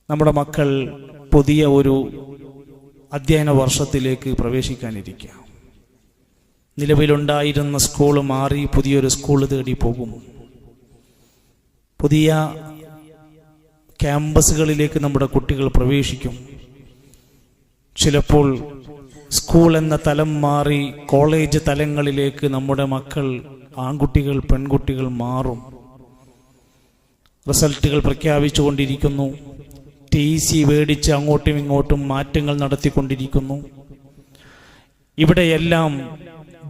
നമ്മുടെ മക്കൾ പുതിയ ഒരു അധ്യയന വർഷത്തിലേക്ക് പ്രവേശിക്കാനിരിക്കുക. നിലവിലുണ്ടായിരുന്ന സ്കൂൾ മാറി പുതിയൊരു സ്കൂൾ തേടി പോകും. പുതിയ ക്യാമ്പസുകളിലേക്ക് നമ്മുടെ കുട്ടികൾ പ്രവേശിക്കും. ചിലപ്പോൾ സ്കൂൾ എന്ന തലം മാറി കോളേജ് തലങ്ങളിലേക്ക് നമ്മുടെ മക്കൾ, ആൺകുട്ടികൾ പെൺകുട്ടികൾ മാറും. റിസൾട്ടുകൾ പ്രഖ്യാപിച്ചുകൊണ്ടിരിക്കുന്നു. TC മേടിച്ച് അങ്ങോട്ടും ഇങ്ങോട്ടും മാറ്റങ്ങൾ നടത്തിക്കൊണ്ടിരിക്കുന്നു. ഇവിടെയെല്ലാം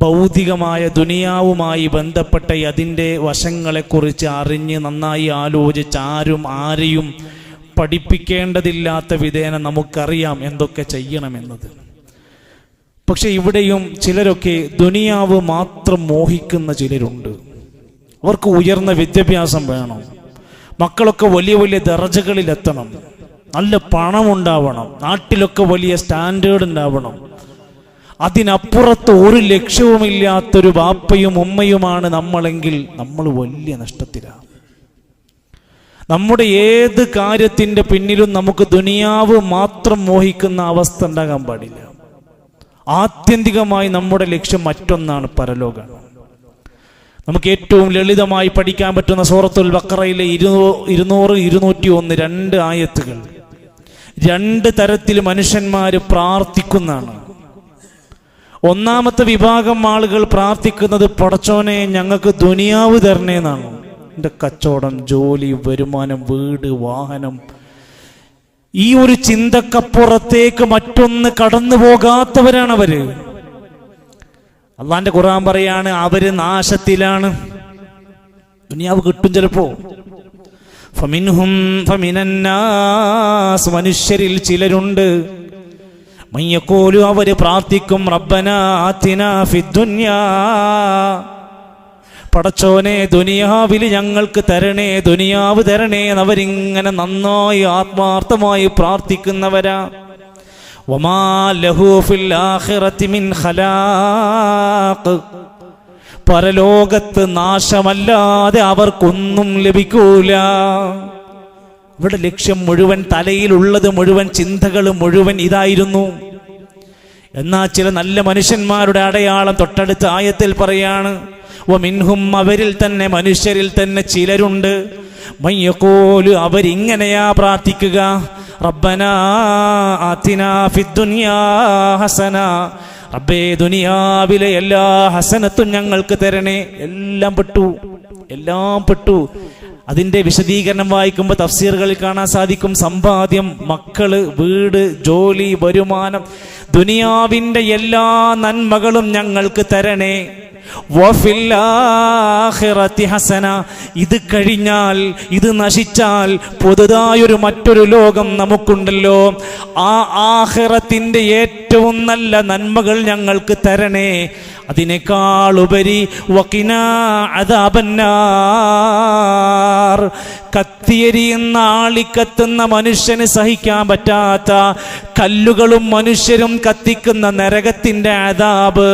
ഭൗതികമായ ദുനിയാവുമായി ബന്ധപ്പെട്ട അതിൻ്റെ വശങ്ങളെക്കുറിച്ച് അറിഞ്ഞ് നന്നായി ആലോചിച്ച് ആരെയും പഠിപ്പിക്കേണ്ടതില്ലാത്ത വിധേന നമുക്കറിയാം എന്തൊക്കെ ചെയ്യണമെന്നത്. പക്ഷെ ഇവിടെയും ചിലരൊക്കെ ദുനിയാവ് മാത്രം മോഹിക്കുന്ന ചിലരുണ്ട്. അവർക്ക് ഉയർന്ന വിദ്യാഭ്യാസം വേണം, മക്കളൊക്കെ വലിയ വലിയ ദർജകളിലെത്തണം, നല്ല പണമുണ്ടാവണം, നാട്ടിലൊക്കെ വലിയ സ്റ്റാൻഡേർഡ് ഉണ്ടാവണം. അതിനപ്പുറത്ത് ഒരു ലക്ഷ്യവുമില്ലാത്തൊരു ബാപ്പയും ഉമ്മയുമാണ് നമ്മളെങ്കിൽ നമ്മൾ വലിയ നഷ്ടത്തിലാണ്. നമ്മുടെ ഏത് കാര്യത്തിൻ്റെ പിന്നിലും നമുക്ക് ദുനിയാവ് മാത്രം മോഹിക്കുന്ന അവസ്ഥ ഉണ്ടാകാൻ പാടില്ല. ആത്യന്തികമായി നമ്മുടെ ലക്ഷ്യം മറ്റൊന്നാണ്, പരലോകം. നമുക്ക് ഏറ്റവും ലളിതമായി പഠിക്കാൻ പറ്റുന്ന സൂറത്തുൽ ബഖറയിലെ 200, 201 രണ്ട് ആയത്തുകൾ. രണ്ട് തരത്തിൽ മനുഷ്യന്മാർ പ്രാർത്ഥിക്കുന്നതാണ്. ഒന്നാമത്തെ വിഭാഗം ആളുകൾ പ്രാർത്ഥിക്കുന്നത്, പടച്ചോനെ ഞങ്ങൾക്ക് ദുനിയാവ് തരണേന്നാണ്. എൻ്റെ കച്ചവടം, ജോലി, വരുമാനം, വീട്, വാഹനം, ഈ ഒരു ചിന്തക്കപ്പുറത്തേക്ക് മറ്റൊന്ന് കടന്നു പോകാത്തവരാണ് അവര്. അള്ളാന്റെ ഖുർആൻ പറയാണ്, അവര് നാശത്തിലാണ്. ദുനിയാവ് കിട്ടും ചിലപ്പോ. ഫമിനന്നാസ്, മനുഷ്യരിൽ ചിലരുണ്ട്, മയ്യഖൂലു, അവര് പ്രാർത്ഥിക്കും, റബ്ബനാ ആതിനാ ഫിദ്ദുനിയാ, പടച്ചോനെ ദുനിയാവിൽ ഞങ്ങൾക്ക് തരണേ, ദുനിയാവ് തരണേ എന്നവരിങ്ങനെ നന്നായി ആത്മാർത്ഥമായി പ്രാർത്ഥിക്കുന്നവരാ. വമാ ലഹു ഫിൽ ആഖിറതി മിൻ ഖലാഖ്, പരലോകത്ത് നാശമല്ലാതെ അവർക്കൊന്നും ലഭിക്കൂല. ഇവിടെ ലക്ഷ്യം മുഴുവൻ, തലയിലുള്ളത് മുഴുവൻ, ചിന്തകൾ മുഴുവൻ ഇതായിരുന്നു. എന്നാൽ ചില നല്ല മനുഷ്യന്മാരുടെ അടയാളം തൊട്ടടുത്ത ആയത്തിൽ പറയാണ്, വമിൻഹും, അവരിൽ തന്നെ, മനുഷ്യരിൽ തന്നെ ചിലരുണ്ട്, മയ്യഖൂലു, അവരിങ്ങനെയാ പ്രാർത്ഥിക്കുക, റബ്ബനാ ആതിനാ ഫിദ്ദുനിയാ ഹസന, റബ്ബേ ദുനിയാവിലെ എല്ലാ ഹസനത്തും ഞങ്ങൾക്ക് തരണേ. എല്ലാം പെട്ടു. അതിൻ്റെ വിശദീകരണം വായിക്കുമ്പോൾ തഫ്സീറുകളിൽ കാണാൻ സാധിക്കും, സമ്പാദ്യം, മക്കള്, വീട്, ജോലി, വരുമാനം, ദുനിയാവിൻ്റെ എല്ലാ നന്മകളും ഞങ്ങൾക്ക് തരണേ. വഫിൽ ആഖിറതി ഹസന, ഇത് കഴിഞ്ഞാൽ, ഇത് നശിച്ചാൽ പുതുതായൊരു മറ്റൊരു ലോകം നമുക്കുണ്ടല്ലോ, ആ ആഖിറത്തിന്റെ ഏറ്റവും നല്ല നന്മകൾ ഞങ്ങൾക്ക് തരണേ. അതിനേക്കാൾ ഉപരി വഖിനാ അദാബന്നാർ, കത്തിയെരിയുന്ന, ആളിക്കത്തുന്ന, മനുഷ്യന് സഹിക്കാൻ പറ്റാത്ത കല്ലുകളും മനുഷ്യരും കത്തിക്കുന്ന നരകത്തിന്റെ അദാബ്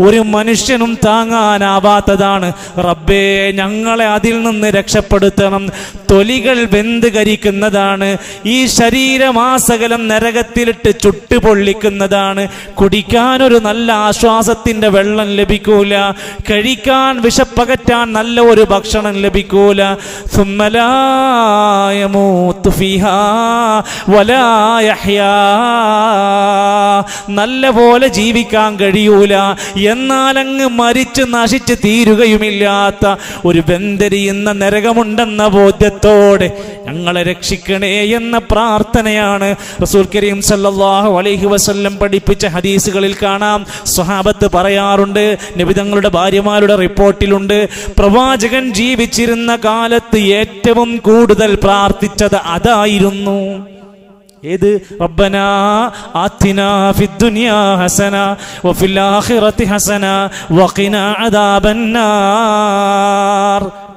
ഒരു മനുഷ്യനും താങ്ങാനാവാത്തതാണ്. റബ്ബേ ഞങ്ങളെ അതിൽ നിന്ന് രക്ഷപ്പെടുത്തണം. തൊലികൾ വെന്ത് കരിക്കുന്നതാണ്, ഈ ശരീരമാസകലം നരകത്തിലിട്ട് ചുട്ടുപൊള്ളിക്കുന്നതാണ്. കുടിക്കാനൊരു നല്ല ആശ്വാസത്തിന്റെ വെള്ളം ലഭിക്കൂല, കഴിക്കാൻ വിശപ്പകറ്റാൻ നല്ല ഒരു ഭക്ഷണം ലഭിക്കൂല. സുമ്മലാ യമൂതു ഫീഹാ വലാ യഹ്യാ, നല്ല പോലെ ജീവിക്കാൻ കഴിയൂല, എന്നാലങ്ങ് മരിച്ച് നശിച്ച് തീരുകയുമില്ലാത്ത ഒരു വെന്തെരിയുന്ന നരകമുണ്ടെന്ന ബോധ്യത്തോടെ ഞങ്ങളെ രക്ഷിക്കണേ എന്ന പ്രാർത്ഥനയാണ് റസൂൽ കരീം സല്ലല്ലാഹു അലൈഹി വസല്ലം പഠിപ്പിച്ച ഹദീസുകളിൽ കാണാം. സ്വഹാബത്ത് പറയാറുണ്ട്, നബി തങ്ങളുടെ ഭാര്യമാരുടെ റിപ്പോർട്ടിലുണ്ട്, പ്രവാചകൻ ജീവിച്ചിരുന്ന കാലത്ത് ഏറ്റവും കൂടുതൽ പ്രാർത്ഥിച്ചത് അതായിരുന്നു. ഏത്? റബ്ബനാ ആതിനാ ഫിദ്ദുനിയാ ഹസന വഫിൽ ആഖിറതി ഹസന വഖിനാ അദാബന്നാർ.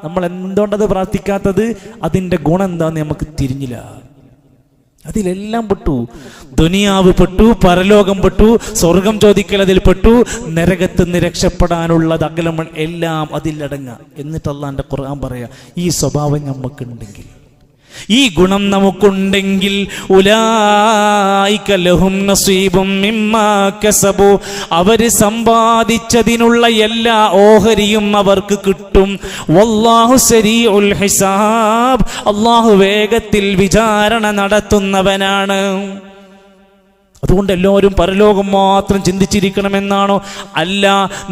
നമ്മൾ എന്തുകൊണ്ടത് പ്രാർത്ഥിക്കാത്തത്? അതിൻ്റെ ഗുണം എന്താന്ന് നമുക്ക് തിരിഞ്ഞില്ല. അതിലെല്ലാം പെട്ടു. ദുനിയാവ് പെട്ടു, പരലോകം പെട്ടു, സ്വർഗം ചോദിക്കൽ അതിൽ പെട്ടു, നരകത്ത് നിന്ന് രക്ഷപ്പെടാനുള്ളത് അകലം എല്ലാം അതിലടങ്ങ. എന്നിട്ട് അല്ലാഹുവിൻ്റെ ഖുർആൻ പറയാ, ഈ സ്വഭാവം നമുക്കുണ്ടെങ്കിൽ, ഈ ഗുണം നമുക്കുണ്ടെങ്കിൽ ഉലൈക ലഹും നസീബും മിമ്മാ കസബു, അവര് സമ്പാദിച്ചതിനുള്ള എല്ലാ ഓഹരിയും അവർക്ക് കിട്ടും. വല്ലാഹു സരീഉൽ ഹിസാബ്, അല്ലാഹു വേഗത്തിൽ വിചാരണ നടത്തുന്നവനാണ്. അതുകൊണ്ട് എല്ലാവരും പരലോകം മാത്രം ചിന്തിച്ചിരിക്കണമെന്നാണോ? അല്ല,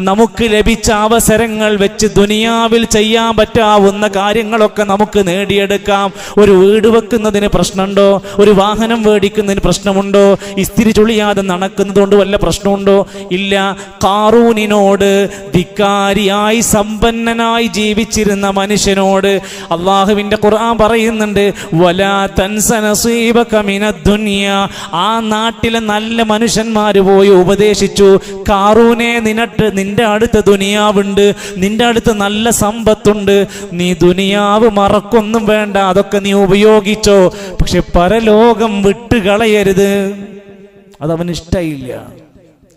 നമുക്ക് ലഭിച്ച അവസരങ്ങൾ വെച്ച് ദുനിയാവിൽ ചെയ്യാൻ പറ്റാവുന്ന കാര്യങ്ങളൊക്കെ നമുക്ക് നേടിയെടുക്കാം. ഒരു വീട് വെക്കുന്നതിന് പ്രശ്നമുണ്ടോ? ഒരു വാഹനം മേടിക്കുന്നതിന് പ്രശ്നമുണ്ടോ? ഇസ്തിരി ചുളിയാതെ നടക്കുന്നത് കൊണ്ട് വല്ല പ്രശ്നമുണ്ടോ? ഇല്ല. ഖാറൂനിനോട്, ധിക്കാരിയായി സമ്പന്നനായി ജീവിച്ചിരുന്ന മനുഷ്യനോട് അള്ളാഹുവിന്റെ ഖുർആൻ പറയുന്നുണ്ട്, വലാ തൻസ നസീബക മിനദ് ദുനിയ. ആ നാട്ടിലെ നല്ല മനുഷ്യന്മാര് പോയി ഉപദേശിച്ചു, ഖാറൂനെ, നിന്റെ അടുത്ത് ദുനിയാവുണ്ട്, നിന്റെ അടുത്ത് നല്ല സമ്പത്തുണ്ട്, നീ ദുനിയാവ് മറക്കൊന്നും വേണ്ട, അതൊക്കെ നീ ഉപയോഗിച്ചോ, പക്ഷെ പരലോകം വിട്ടുകളയരുത്. അതവന് ഇഷ്ടയില്ല.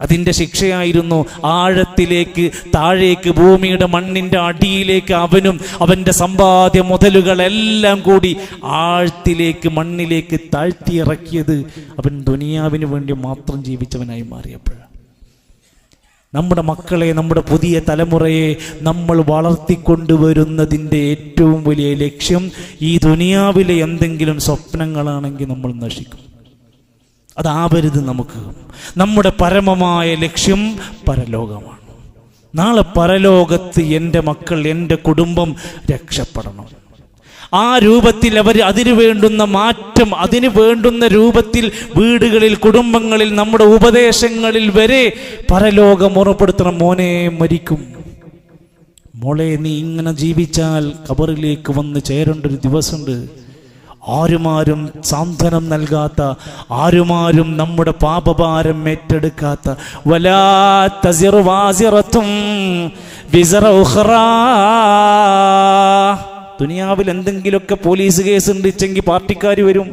അതിൻ്റെ ശിക്ഷയായിരുന്നു ആഴത്തിലേക്ക്, താഴേക്ക്, ഭൂമിയുടെ മണ്ണിൻ്റെ അടിയിലേക്ക് അവനും അവൻ്റെ സമ്പാദ്യ മുതലുകളെല്ലാം കൂടി ആഴത്തിലേക്ക്, മണ്ണിലേക്ക് താഴ്ത്തിയിറക്കിയത് അവൻ ദുനിയാവിന് വേണ്ടി മാത്രം ജീവിച്ചവനായി മാറിയപ്പോഴാണ്. നമ്മുടെ മക്കളെ, നമ്മുടെ പുതിയ തലമുറയെ നമ്മൾ വളർത്തിക്കൊണ്ടുവരുന്നതിൻ്റെ ഏറ്റവും വലിയ ലക്ഷ്യം ഈ ദുനിയാവിലെ എന്തെങ്കിലും സ്വപ്നങ്ങളാണെങ്കിൽ നമ്മൾ നശിക്കും. അതാവരുത് നമുക്ക്. നമ്മുടെ പരമമായ ലക്ഷ്യം പരലോകമാണ്. നാളെ പരലോകത്ത് എൻ്റെ മക്കൾ, എൻ്റെ കുടുംബം രക്ഷപ്പെടണം. ആ രൂപത്തിൽ അവർ അതിനു വേണ്ടുന്ന മാറ്റം, അതിനു വേണ്ടുന്ന രൂപത്തിൽ വീടുകളിൽ, കുടുംബങ്ങളിൽ, നമ്മുടെ ഉപദേശങ്ങളിൽ വരെ പരലോകം ഉറപ്പെടുത്തണം. മോനെ, മരിക്കും, മോളെ, നീ ഇങ്ങനെ ജീവിച്ചാൽ ഖബറിലേക്ക് വന്ന് ചേരേണ്ട ഒരു ദിവസമുണ്ട്. ആരുമാരും സാന്ത്വനം നൽകാത്ത, ആരുമാരും നമ്മുടെ പാപഭാരം ഏറ്റെടുക്കാത്ത, വലാ തസിറു വാസിറത്തും വിസറ ഉഖ്റാ. ദുനിയാവിൽ എന്തെങ്കിലുമൊക്കെ പോലീസ് കേസ് ഉണ്ടെങ്കിൽ പാർട്ടിക്കാർ വരും.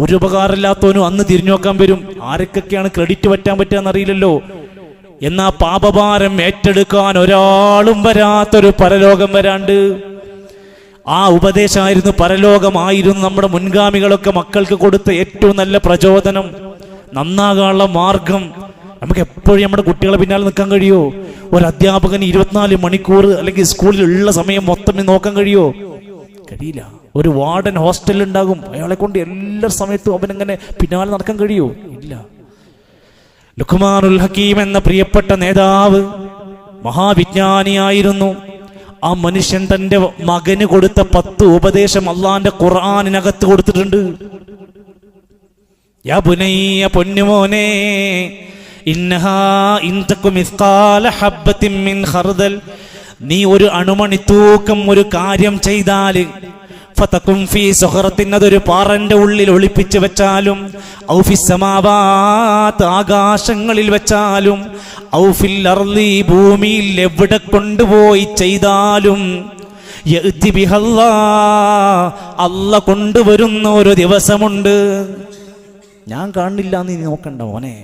ഒരു ഉപകാരമില്ലാത്തവനും അന്ന് തിരിഞ്ഞു നോക്കാൻ വരും. ആരൊക്കെയാണ് ക്രെഡിറ്റ് പറ്റാൻ പറ്റാന്നറിയില്ലല്ലോ. എന്നാ പാപഭാരം ഏറ്റെടുക്കാൻ ഒരാളും വരാത്തൊരു പരലോകം വരാണ്ട്. ആ ഉപദേശമായിരുന്നു, പരലോകമായിരുന്നു നമ്മുടെ മുൻഗാമികളൊക്കെ മക്കൾക്ക് കൊടുത്ത ഏറ്റവും നല്ല പ്രചോദനം, നന്നാകാനുള്ള മാർഗം. നമുക്ക് എപ്പോഴും നമ്മുടെ കുട്ടികളെ പിന്നാലെ നിൽക്കാൻ കഴിയുമോ? ഒരു അധ്യാപകന് 24 മണിക്കൂർ അല്ലെങ്കിൽ സ്കൂളിലുള്ള സമയം മൊത്തം നോക്കാൻ കഴിയുമോ? കഴിയില്ല. ഒരു വാർഡൻ ഹോസ്റ്റലിൽ ഉണ്ടാകും, അയാളെ കൊണ്ട് എല്ലാ സമയത്തും അവനെങ്ങനെ പിന്നാലെ നടക്കാൻ കഴിയുമോ? ഇല്ല. ലുഖ്മാനുൽ ഹക്കീം എന്ന പ്രിയപ്പെട്ട നേതാവ് മഹാവിജ്ഞാനിയായിരുന്നു. ആ മനുഷ്യൻ തൻ്റെ മകന് കൊടുത്ത 10 ഉപദേശം അള്ളാന്റെ ഖുർആനിനകത്ത് കൊടുത്തിട്ടുണ്ട്. യാ ബുനയ്യ, പൊന്നുമോനെ, ഇന്നഹാ ഇൻ തകു മിസ്ഖാല ഹബ്ബത്തിൻ മിൻ ഖർദൽ, നീ ഒരു അണുമണി തൂക്കം ഒരു കാര്യം ചെയ്താൽ, ഫതകും ഫീ സുഖറത്തിൻ, അതൊരു പാറന്റെ ഉള്ളിൽ ഒളിപ്പിച്ചു വെച്ചാലും, ഔ ഫിസ് സമാവാത്ത്, ആകാശങ്ങളിൽ വെച്ചാലും, ഔ ഫിൽ അർളി, ഭൂമിയിൽ എവിടെ കൊണ്ടുപോയി ചെയ്താലും, യഅതി ബിഹല്ലാ, അല്ലാഹ് കൊണ്ടുവരുന്ന ഒരു ദിവസമുണ്ട്. ഞാൻ കാണില്ല എന്ന് നീ നോക്കണ്ട മോനെ,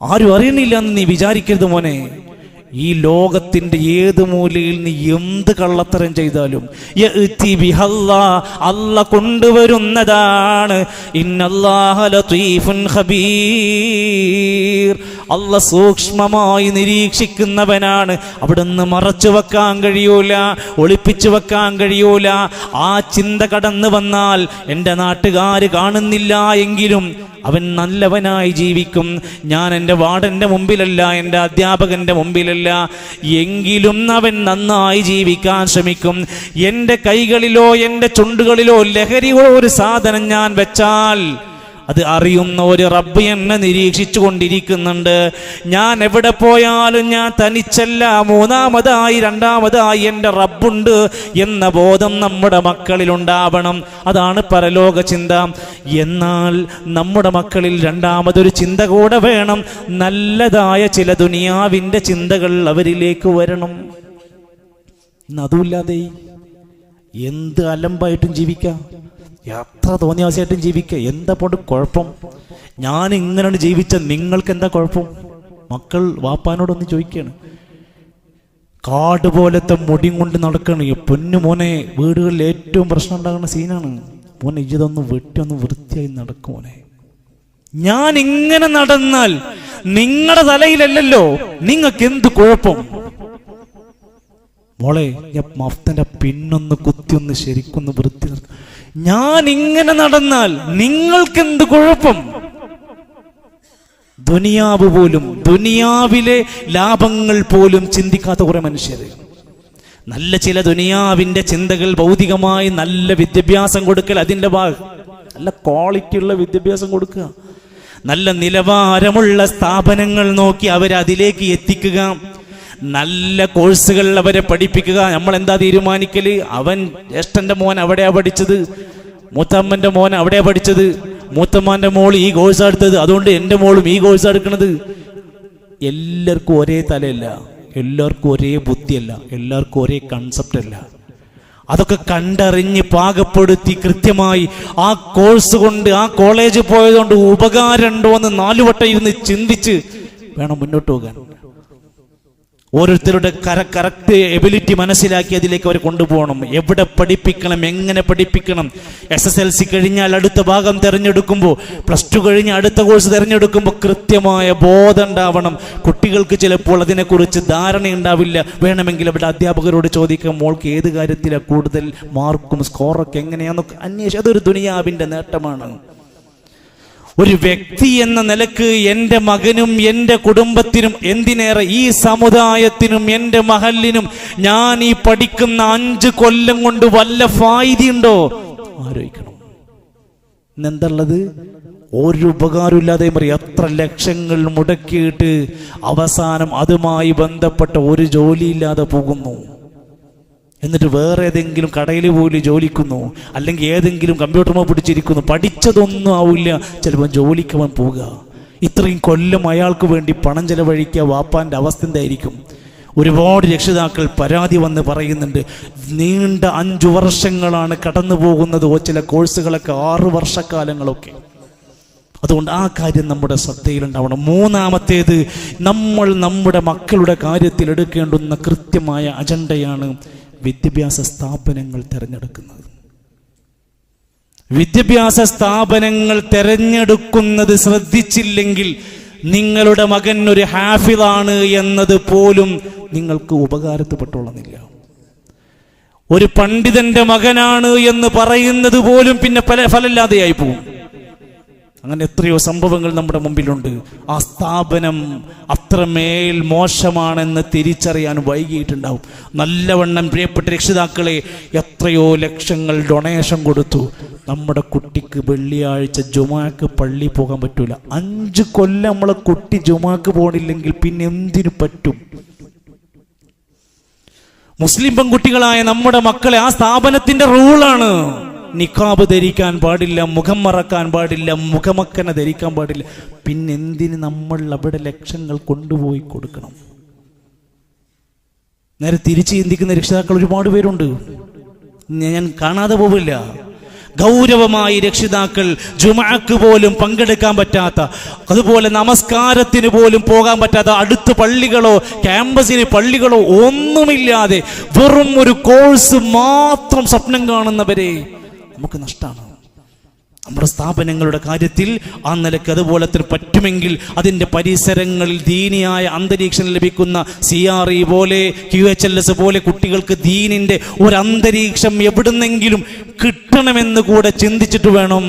ആരും അറിയണില്ല എന്ന് നീ വിചാരിക്കരുത് മോനെ. ഈ ലോകത്തിന്റെ ഏത് മൂലയിൽ നീ എന്ത് കള്ളത്തരം ചെയ്താലും അല്ലാഹ് കൊണ്ടുവരുന്നതാണ്. ഇന്നല്ലാഹ ലതീഫുൻ ഖബീർ, അല്ലാഹ് സൂക്ഷ്മമായി നിരീക്ഷിക്കുന്നവനാണ്. അവിടുന്ന് മറച്ചു വെക്കാൻ കഴിയൂല, ഒളിപ്പിച്ചു വെക്കാൻ കഴിയൂല. ആ ചിന്ത കടന്നു വന്നാൽ എൻ്റെ നാട്ടുകാർ കാണുന്നില്ല എങ്കിലും അവൻ നല്ലവനായി ജീവിക്കും. ഞാൻ എൻ്റെ വാർഡൻ്റെ മുമ്പിലല്ല, എൻ്റെ അധ്യാപകൻ്റെ മുമ്പിലല്ല, എങ്കിലും അവൻ നന്നായി ജീവിക്കാൻ ശ്രമിക്കും. എൻ്റെ കൈകളിലോ എൻ്റെ ചുണ്ടുകളിലോ ലഹരിയോ ഒരു സാധനം ഞാൻ വെച്ചാൽ അത് അറിയുന്ന ഒരു റബ്ബ് എന്നെ നിരീക്ഷിച്ചു കൊണ്ടിരിക്കുന്നുണ്ട്. ഞാൻ എവിടെ പോയാലും ഞാൻ തനിച്ചല്ല, മൂന്നാമതായി, രണ്ടാമതായി എൻ്റെ റബ്ബുണ്ട് എന്ന ബോധം നമ്മുടെ മക്കളിൽ ഉണ്ടാവണം. അതാണ് പരലോക ചിന്ത. എന്നാൽ നമ്മുടെ മക്കളിൽ രണ്ടാമതൊരു ചിന്ത കൂടെ വേണം. നല്ലതായ ചില ദുനിയാവിൻ്റെ ചിന്തകൾ അവരിലേക്ക് വരണം. അതുമില്ലാതെ എന്ത് അലമ്പായിട്ടും ജീവിക്കാം, എത്ര തോന്നിയാസായിട്ടും ജീവിക്കുക. എന്താ പോണ്ട് കുഴപ്പം? ഞാൻ ഇങ്ങനെയാണ് ജീവിച്ച നിങ്ങൾക്ക് എന്താ കുഴപ്പം? മക്കൾ വാപ്പാനോടൊന്ന് ചോദിക്കുകയാണ്. കാട് പോലത്തെ മുടിയും കൊണ്ട് നടക്കണ പൊന്നു മോനെ. വീടുകളിൽ ഏറ്റവും പ്രശ്നം ഉണ്ടാകുന്ന സീനാണ്. മോനെ ഇതൊന്ന് വെട്ടി ഒന്ന് വൃത്തിയായി നടക്കും മോനെ. ഞാൻ ഇങ്ങനെ നടന്നാൽ നിങ്ങളുടെ തലയിലല്ലല്ലോ, നിങ്ങൾക്ക് എന്ത് കുഴപ്പം? മോളെ ഞാൻ മഫ്തന്റെ പിന്നൊന്ന് കുത്തിയൊന്ന് ശരിക്കൊന്ന് വൃത്തി. ഞാൻ ഇങ്ങനെ നടന്നാൽ നിങ്ങൾക്ക് എന്ത് കുഴപ്പം? ദുനിയാവ് പോലും, ദുനിയാവിലെ ലാഭങ്ങൾ പോലും ചിന്തിക്കാത്ത കുറെ മനുഷ്യർ. നല്ല ചില ദുനിയാവിന്റെ ചിന്തകൾ, ഭൗതികമായി നല്ല വിദ്യാഭ്യാസം കൊടുക്കൽ, അതിൻ്റെ നല്ല ക്വാളിറ്റിയുള്ള വിദ്യാഭ്യാസം കൊടുക്കുക, നല്ല നിലവാരമുള്ള സ്ഥാപനങ്ങൾ നോക്കി അവരെ അതിലേക്ക് എത്തിക്കുക, നല്ല കോഴ്സുകൾ അവരെ പഠിപ്പിക്കുക. നമ്മൾ എന്താ തീരുമാനിക്കല്? അവൻ ജ്യേഷ്ഠന്റെ മോൻ അവിടെയാ പഠിച്ചത്, മൂത്തമ്മന്റെ മോൻ അവിടെയാ പഠിച്ചത്, മൂത്തമ്മാന്റെ മോൾ ഈ കോഴ്സ് എടുത്തത്, അതുകൊണ്ട് എൻ്റെ മോളും ഈ കോഴ്സ് എടുക്കുന്നത്. എല്ലാവർക്കും ഒരേ തലയല്ല, എല്ലാവർക്കും ഒരേ ബുദ്ധിയല്ല, എല്ലാവർക്കും ഒരേ കൺസെപ്റ്റ് അല്ല. അതൊക്കെ കണ്ടറിഞ്ഞ് പാകപ്പെടുത്തി കൃത്യമായി ആ കോഴ്സ് കൊണ്ട്, ആ കോളേജ് പോയതുകൊണ്ട് ഉപകാരം ഉണ്ടോ എന്ന് 4 വട്ടം ഇരുന്ന് ചിന്തിച്ച് വേണം മുന്നോട്ട് പോകാൻ. ഓരോരുത്തരുടെ കറക്റ്റ് എബിലിറ്റി മനസ്സിലാക്കി അതിലേക്ക് അവർ കൊണ്ടുപോകണം. എവിടെ പഠിപ്പിക്കണം, എങ്ങനെ പഠിപ്പിക്കണം. SSLC കഴിഞ്ഞാൽ അടുത്ത ഭാഗം തിരഞ്ഞെടുക്കുമ്പോൾ, +2 കഴിഞ്ഞ് അടുത്ത കോഴ്സ് തിരഞ്ഞെടുക്കുമ്പോൾ കൃത്യമായ ബോധം ഉണ്ടാവണം. കുട്ടികൾക്ക് ചിലപ്പോൾ അതിനെക്കുറിച്ച് ധാരണയുണ്ടാവില്ല. വേണമെങ്കിൽ അവിടെ അധ്യാപകരോട് ചോദിക്കാം, മോൾക്ക് ഏത് കാര്യത്തിലാണ് കൂടുതൽ മാർക്കും സ്കോറൊക്കെ എങ്ങനെയാണെന്നൊക്കെ അന്വേഷിച്ച്. അതൊരു ദുനിയാവിൻ്റെ നേട്ടമാണ്. ഒരു വ്യക്തി എന്ന നിലക്ക് എൻ്റെ മകനും എൻ്റെ കുടുംബത്തിനും, എന്തിനേറെ ഈ സമുദായത്തിനും എൻ്റെ മഹല്ലിനും ഞാൻ ഈ പഠിക്കുന്ന 5 കൊല്ലം കൊണ്ട് വല്ല ഫായിദയുണ്ടോ ആലോചിക്കണം. ഇന്നെന്തുള്ളത്? ഒരു ഉപകാരമില്ലാതെ പറയും. എത്ര ലക്ഷങ്ങൾ മുടക്കിയിട്ട് അവസാനം അതുമായി ബന്ധപ്പെട്ട ഒരു ജോലിയില്ലാതെ പോകുന്നു. എന്നിട്ട് വേറെ ഏതെങ്കിലും കടയിൽ പോയി ജോലിക്കുന്നു, അല്ലെങ്കിൽ ഏതെങ്കിലും കമ്പ്യൂട്ടറുമോ പിടിച്ചിരിക്കുന്നു. പഠിച്ചതൊന്നും ആവില്ല, ചിലപ്പോൾ ജോലിക്ക് അവൻ പോവുക. ഇത്രയും കൊല്ലം അയാൾക്ക് വേണ്ടി പണം ചെലവഴിക്കുക. വാപ്പാൻ്റെ അവസ്ഥ എന്തായിരിക്കും? ഒരുപാട് രക്ഷിതാക്കൾ പരാതി വന്ന് പറയുന്നുണ്ട്, നീണ്ട 5 വർഷങ്ങളാണ് കടന്നു പോകുന്നത്, ചില കോഴ്സുകളൊക്കെ 6 വർഷക്കാലങ്ങളൊക്കെ. അതുകൊണ്ട് ആ കാര്യം നമ്മുടെ ശ്രദ്ധയിലുണ്ടാവണം. 3-ാമത്തേത്, നമ്മൾ നമ്മുടെ മക്കളുടെ കാര്യത്തിൽ എടുക്കേണ്ടുന്ന കൃത്യമായ അജണ്ടയാണ് വിദ്യാഭ്യാസ സ്ഥാപനങ്ങൾ തിരഞ്ഞെടുക്കുന്നത്. വിദ്യാഭ്യാസ സ്ഥാപനങ്ങൾ തിരഞ്ഞെടുക്കുന്നത് ശ്രദ്ധിച്ചില്ലെങ്കിൽ നിങ്ങളുടെ മകൻ ഒരു ഹാഫിളാണ് എന്നത് പോലും നിങ്ങൾക്ക് ഉപകാരത്തിൽപ്പെട്ടുള്ളന്നില്ല. ഒരു പണ്ഡിതന്റെ മകനാണ് എന്ന് പറയുന്നത് പോലും പിന്നെ ഫലമില്ലാതെയായി പോകും. അങ്ങനെ എത്രയോ സംഭവങ്ങൾ നമ്മുടെ മുമ്പിലുണ്ട്. ആ സ്ഥാപനം അത്രമേൽ മോശമാണെന്ന് തിരിച്ചറിയാൻ വൈകിയിട്ടുണ്ടാവും. നല്ലവണ്ണം പ്രിയപ്പെട്ട രക്ഷിതാക്കളെ, എത്രയോ ലക്ഷങ്ങൾ ഡൊണേഷൻ കൊടുത്തു. നമ്മുടെ കുട്ടിക്ക് വെള്ളിയാഴ്ച ജുമാക്ക് പള്ളി പോകാൻ പറ്റൂല. 5 കൊല്ലം നമ്മളെ കുട്ടി ജുമാക്ക് പോകണില്ലെങ്കിൽ പിന്നെ എന്തിനു പറ്റും? മുസ്ലിം പെൺകുട്ടികളായ നമ്മുടെ മക്കളെ ആ സ്ഥാപനത്തിന്റെ റൂളാണ്, നിഖാബ് ധരിക്കാൻ പാടില്ല, മുഖം മറക്കാൻ പാടില്ല, മുഖമക്കന ധരിക്കാൻ പാടില്ല. പിന്നെന്തിന് നമ്മൾ അവിടെ ലക്ഷങ്ങൾ കൊണ്ടുപോയി കൊടുക്കണം? നേരെ തിരിച്ച് ചിന്തിക്കുന്ന രക്ഷിതാക്കൾ ഒരുപാട് പേരുണ്ട്, ഞാൻ കാണാതെ പോവില്ല. ഗൗരവമായി രക്ഷിതാക്കൾ ജുമഅക്ക് പോലും പങ്കെടുക്കാൻ പറ്റാത്ത, അതുപോലെ നമസ്കാരത്തിന് പോലും പോകാൻ പറ്റാത്ത, അടുത്ത പള്ളികളോ ക്യാമ്പസിന് പള്ളികളോ ഒന്നുമില്ലാതെ വെറും ഒരു കോഴ്സ് മാത്രം സ്വപ്നം കാണുന്നവരെ നമുക്ക് നഷ്ടമാണ്. നമ്മുടെ സ്ഥാപനങ്ങളുടെ കാര്യത്തിൽ ആ നിലക്ക് അതുപോലെ തന്നെ പറ്റുമെങ്കിൽ അതിൻ്റെ പരിസരങ്ങളിൽ ദീനിയായ അന്തരീക്ഷം ലഭിക്കുന്ന CRE പോലെ QHLS പോലെ കുട്ടികൾക്ക് ദീനിൻ്റെ ഒരു അന്തരീക്ഷം എവിടുന്നെങ്കിലും കിട്ടണമെന്ന് കൂടെ ചിന്തിച്ചിട്ട് വേണം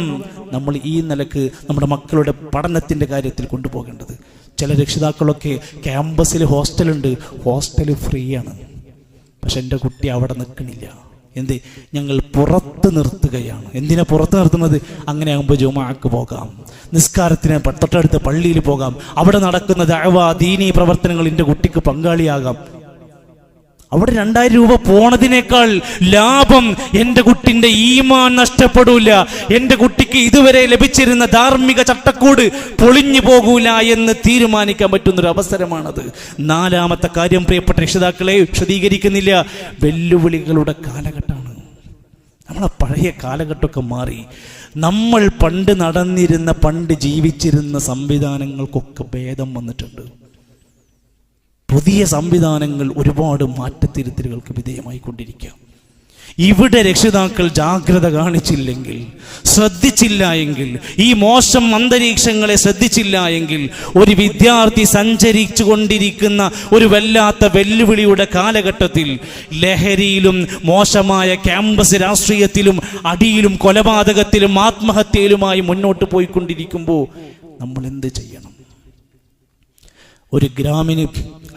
നമ്മൾ ഈ നിലക്ക് നമ്മുടെ മക്കളുടെ പഠനത്തിൻ്റെ കാര്യത്തിൽ കൊണ്ടുപോകേണ്ടത്. ചില രക്ഷിതാക്കളൊക്കെ ക്യാമ്പസിൽ ഹോസ്റ്റലുണ്ട്, ഹോസ്റ്റൽ ഫ്രീ ആണ്, പക്ഷെ എൻ്റെ കുട്ടി അവിടെ നിൽക്കണില്ല. എന്ത്? ഞങ്ങൾ പുറത്ത് നിർത്തുകയാണ്. എന്തിനാ പുറത്ത് നിർത്തുന്നത്? അങ്ങനെ ആകുമ്പോൾ ജുമാക്ക് പോകാം, നിസ്കാരത്തിന് തൊട്ടടുത്ത പള്ളിയിൽ പോകാം, അവിടെ നടക്കുന്ന ദഅവ ദീനീ പ്രവർത്തനങ്ങൾ എൻ്റെ കുട്ടിക്ക് പങ്കാളിയാകാം. അവിടെ 2000 രൂപ പോണതിനേക്കാൾ ലാഭം എൻ്റെ കുട്ടിൻ്റെ ഈമാൻ നഷ്ടപ്പെടൂല, എൻ്റെ കുട്ടിക്ക് ഇതുവരെ ലഭിച്ചിരുന്ന ധാർമ്മിക ചട്ടക്കൂട് പൊളിഞ്ഞു പോകൂല എന്ന് തീരുമാനിക്കാൻ പറ്റുന്നൊരു അവസരമാണത്. 4-ാമത്തെ കാര്യം, പ്രിയപ്പെട്ട രക്ഷിതാക്കളെ, വിശദീകരിക്കുന്നില്ല, വെല്ലുവിളികളുടെ കാലഘട്ടമാണ്. നമ്മളെ പഴയ കാലഘട്ടമൊക്കെ മാറി. നമ്മൾ പണ്ട് നടന്നിരുന്ന, പണ്ട് ജീവിച്ചിരുന്ന സംവിധാനങ്ങൾക്കൊക്കെ ഭേദം വന്നിട്ടുണ്ട്. പുതിയ സംവിധാനങ്ങൾ ഒരുപാട് മാറ്റത്തിരുത്തലുകൾക്ക് വിധേയമായിക്കൊണ്ടിരിക്കുക. ഇവിടെ രക്ഷിതാക്കൾ ജാഗ്രത കാണിച്ചില്ലെങ്കിൽ, ശ്രദ്ധിച്ചില്ല എങ്കിൽ, ഈ മോശം അന്തരീക്ഷങ്ങളെ ശ്രദ്ധിച്ചില്ല എങ്കിൽ, ഒരു വിദ്യാർത്ഥി സഞ്ചരിച്ചു കൊണ്ടിരിക്കുന്ന ഒരു വല്ലാത്ത വെല്ലുവിളിയുടെ കാലഘട്ടത്തിൽ ലഹരിയിലും മോശമായ ക്യാമ്പസ് രാഷ്ട്രീയത്തിലും അടിയിലും കൊലപാതകത്തിലും ആത്മഹത്യയിലുമായി മുന്നോട്ട് പോയിക്കൊണ്ടിരിക്കുമ്പോൾ നമ്മൾ എന്ത് ചെയ്യണം? ഒരു ഗ്രാമിന്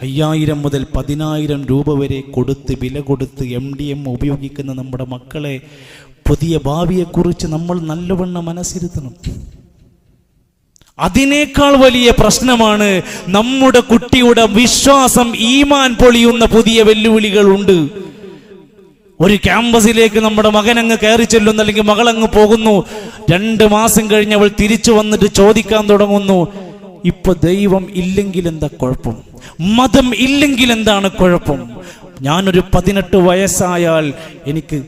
5000 മുതൽ 10000 രൂപ വരെ കൊടുത്ത് വില കൊടുത്ത് MDM ഉപയോഗിക്കുന്ന നമ്മുടെ മക്കളെ പുതിയ ഭാവിയെക്കുറിച്ച് നമ്മൾ നല്ലവണ്ണം മനസ്സിരുത്തണം. അതിനേക്കാൾ വലിയ പ്രശ്നമാണ് നമ്മുടെ കുട്ടിയുടെ വിശ്വാസം, ഈമാൻ പൊളിയുന്ന പുതിയ വെല്ലുവിളികളുണ്ട്. ഒരു ക്യാമ്പസിലേക്ക് നമ്മുടെ മകനങ്ങ് കയറി ചെല്ലുന്നു, അല്ലെങ്കിൽ മകളങ്ങ് പോകുന്നു. 2 മാസം കഴിഞ്ഞ് അവൾ തിരിച്ചു വന്നിട്ട് ചോദിക്കാൻ തുടങ്ങുന്നു, ഇപ്പൊ ദൈവം ഇല്ലെങ്കിൽ എന്താ കുഴപ്പം? മതം ഇല്ലെങ്കിൽ എന്താണ് കുഴപ്പം? ഞാനൊരു 18 വയസ്സായാൽ എനിക്ക്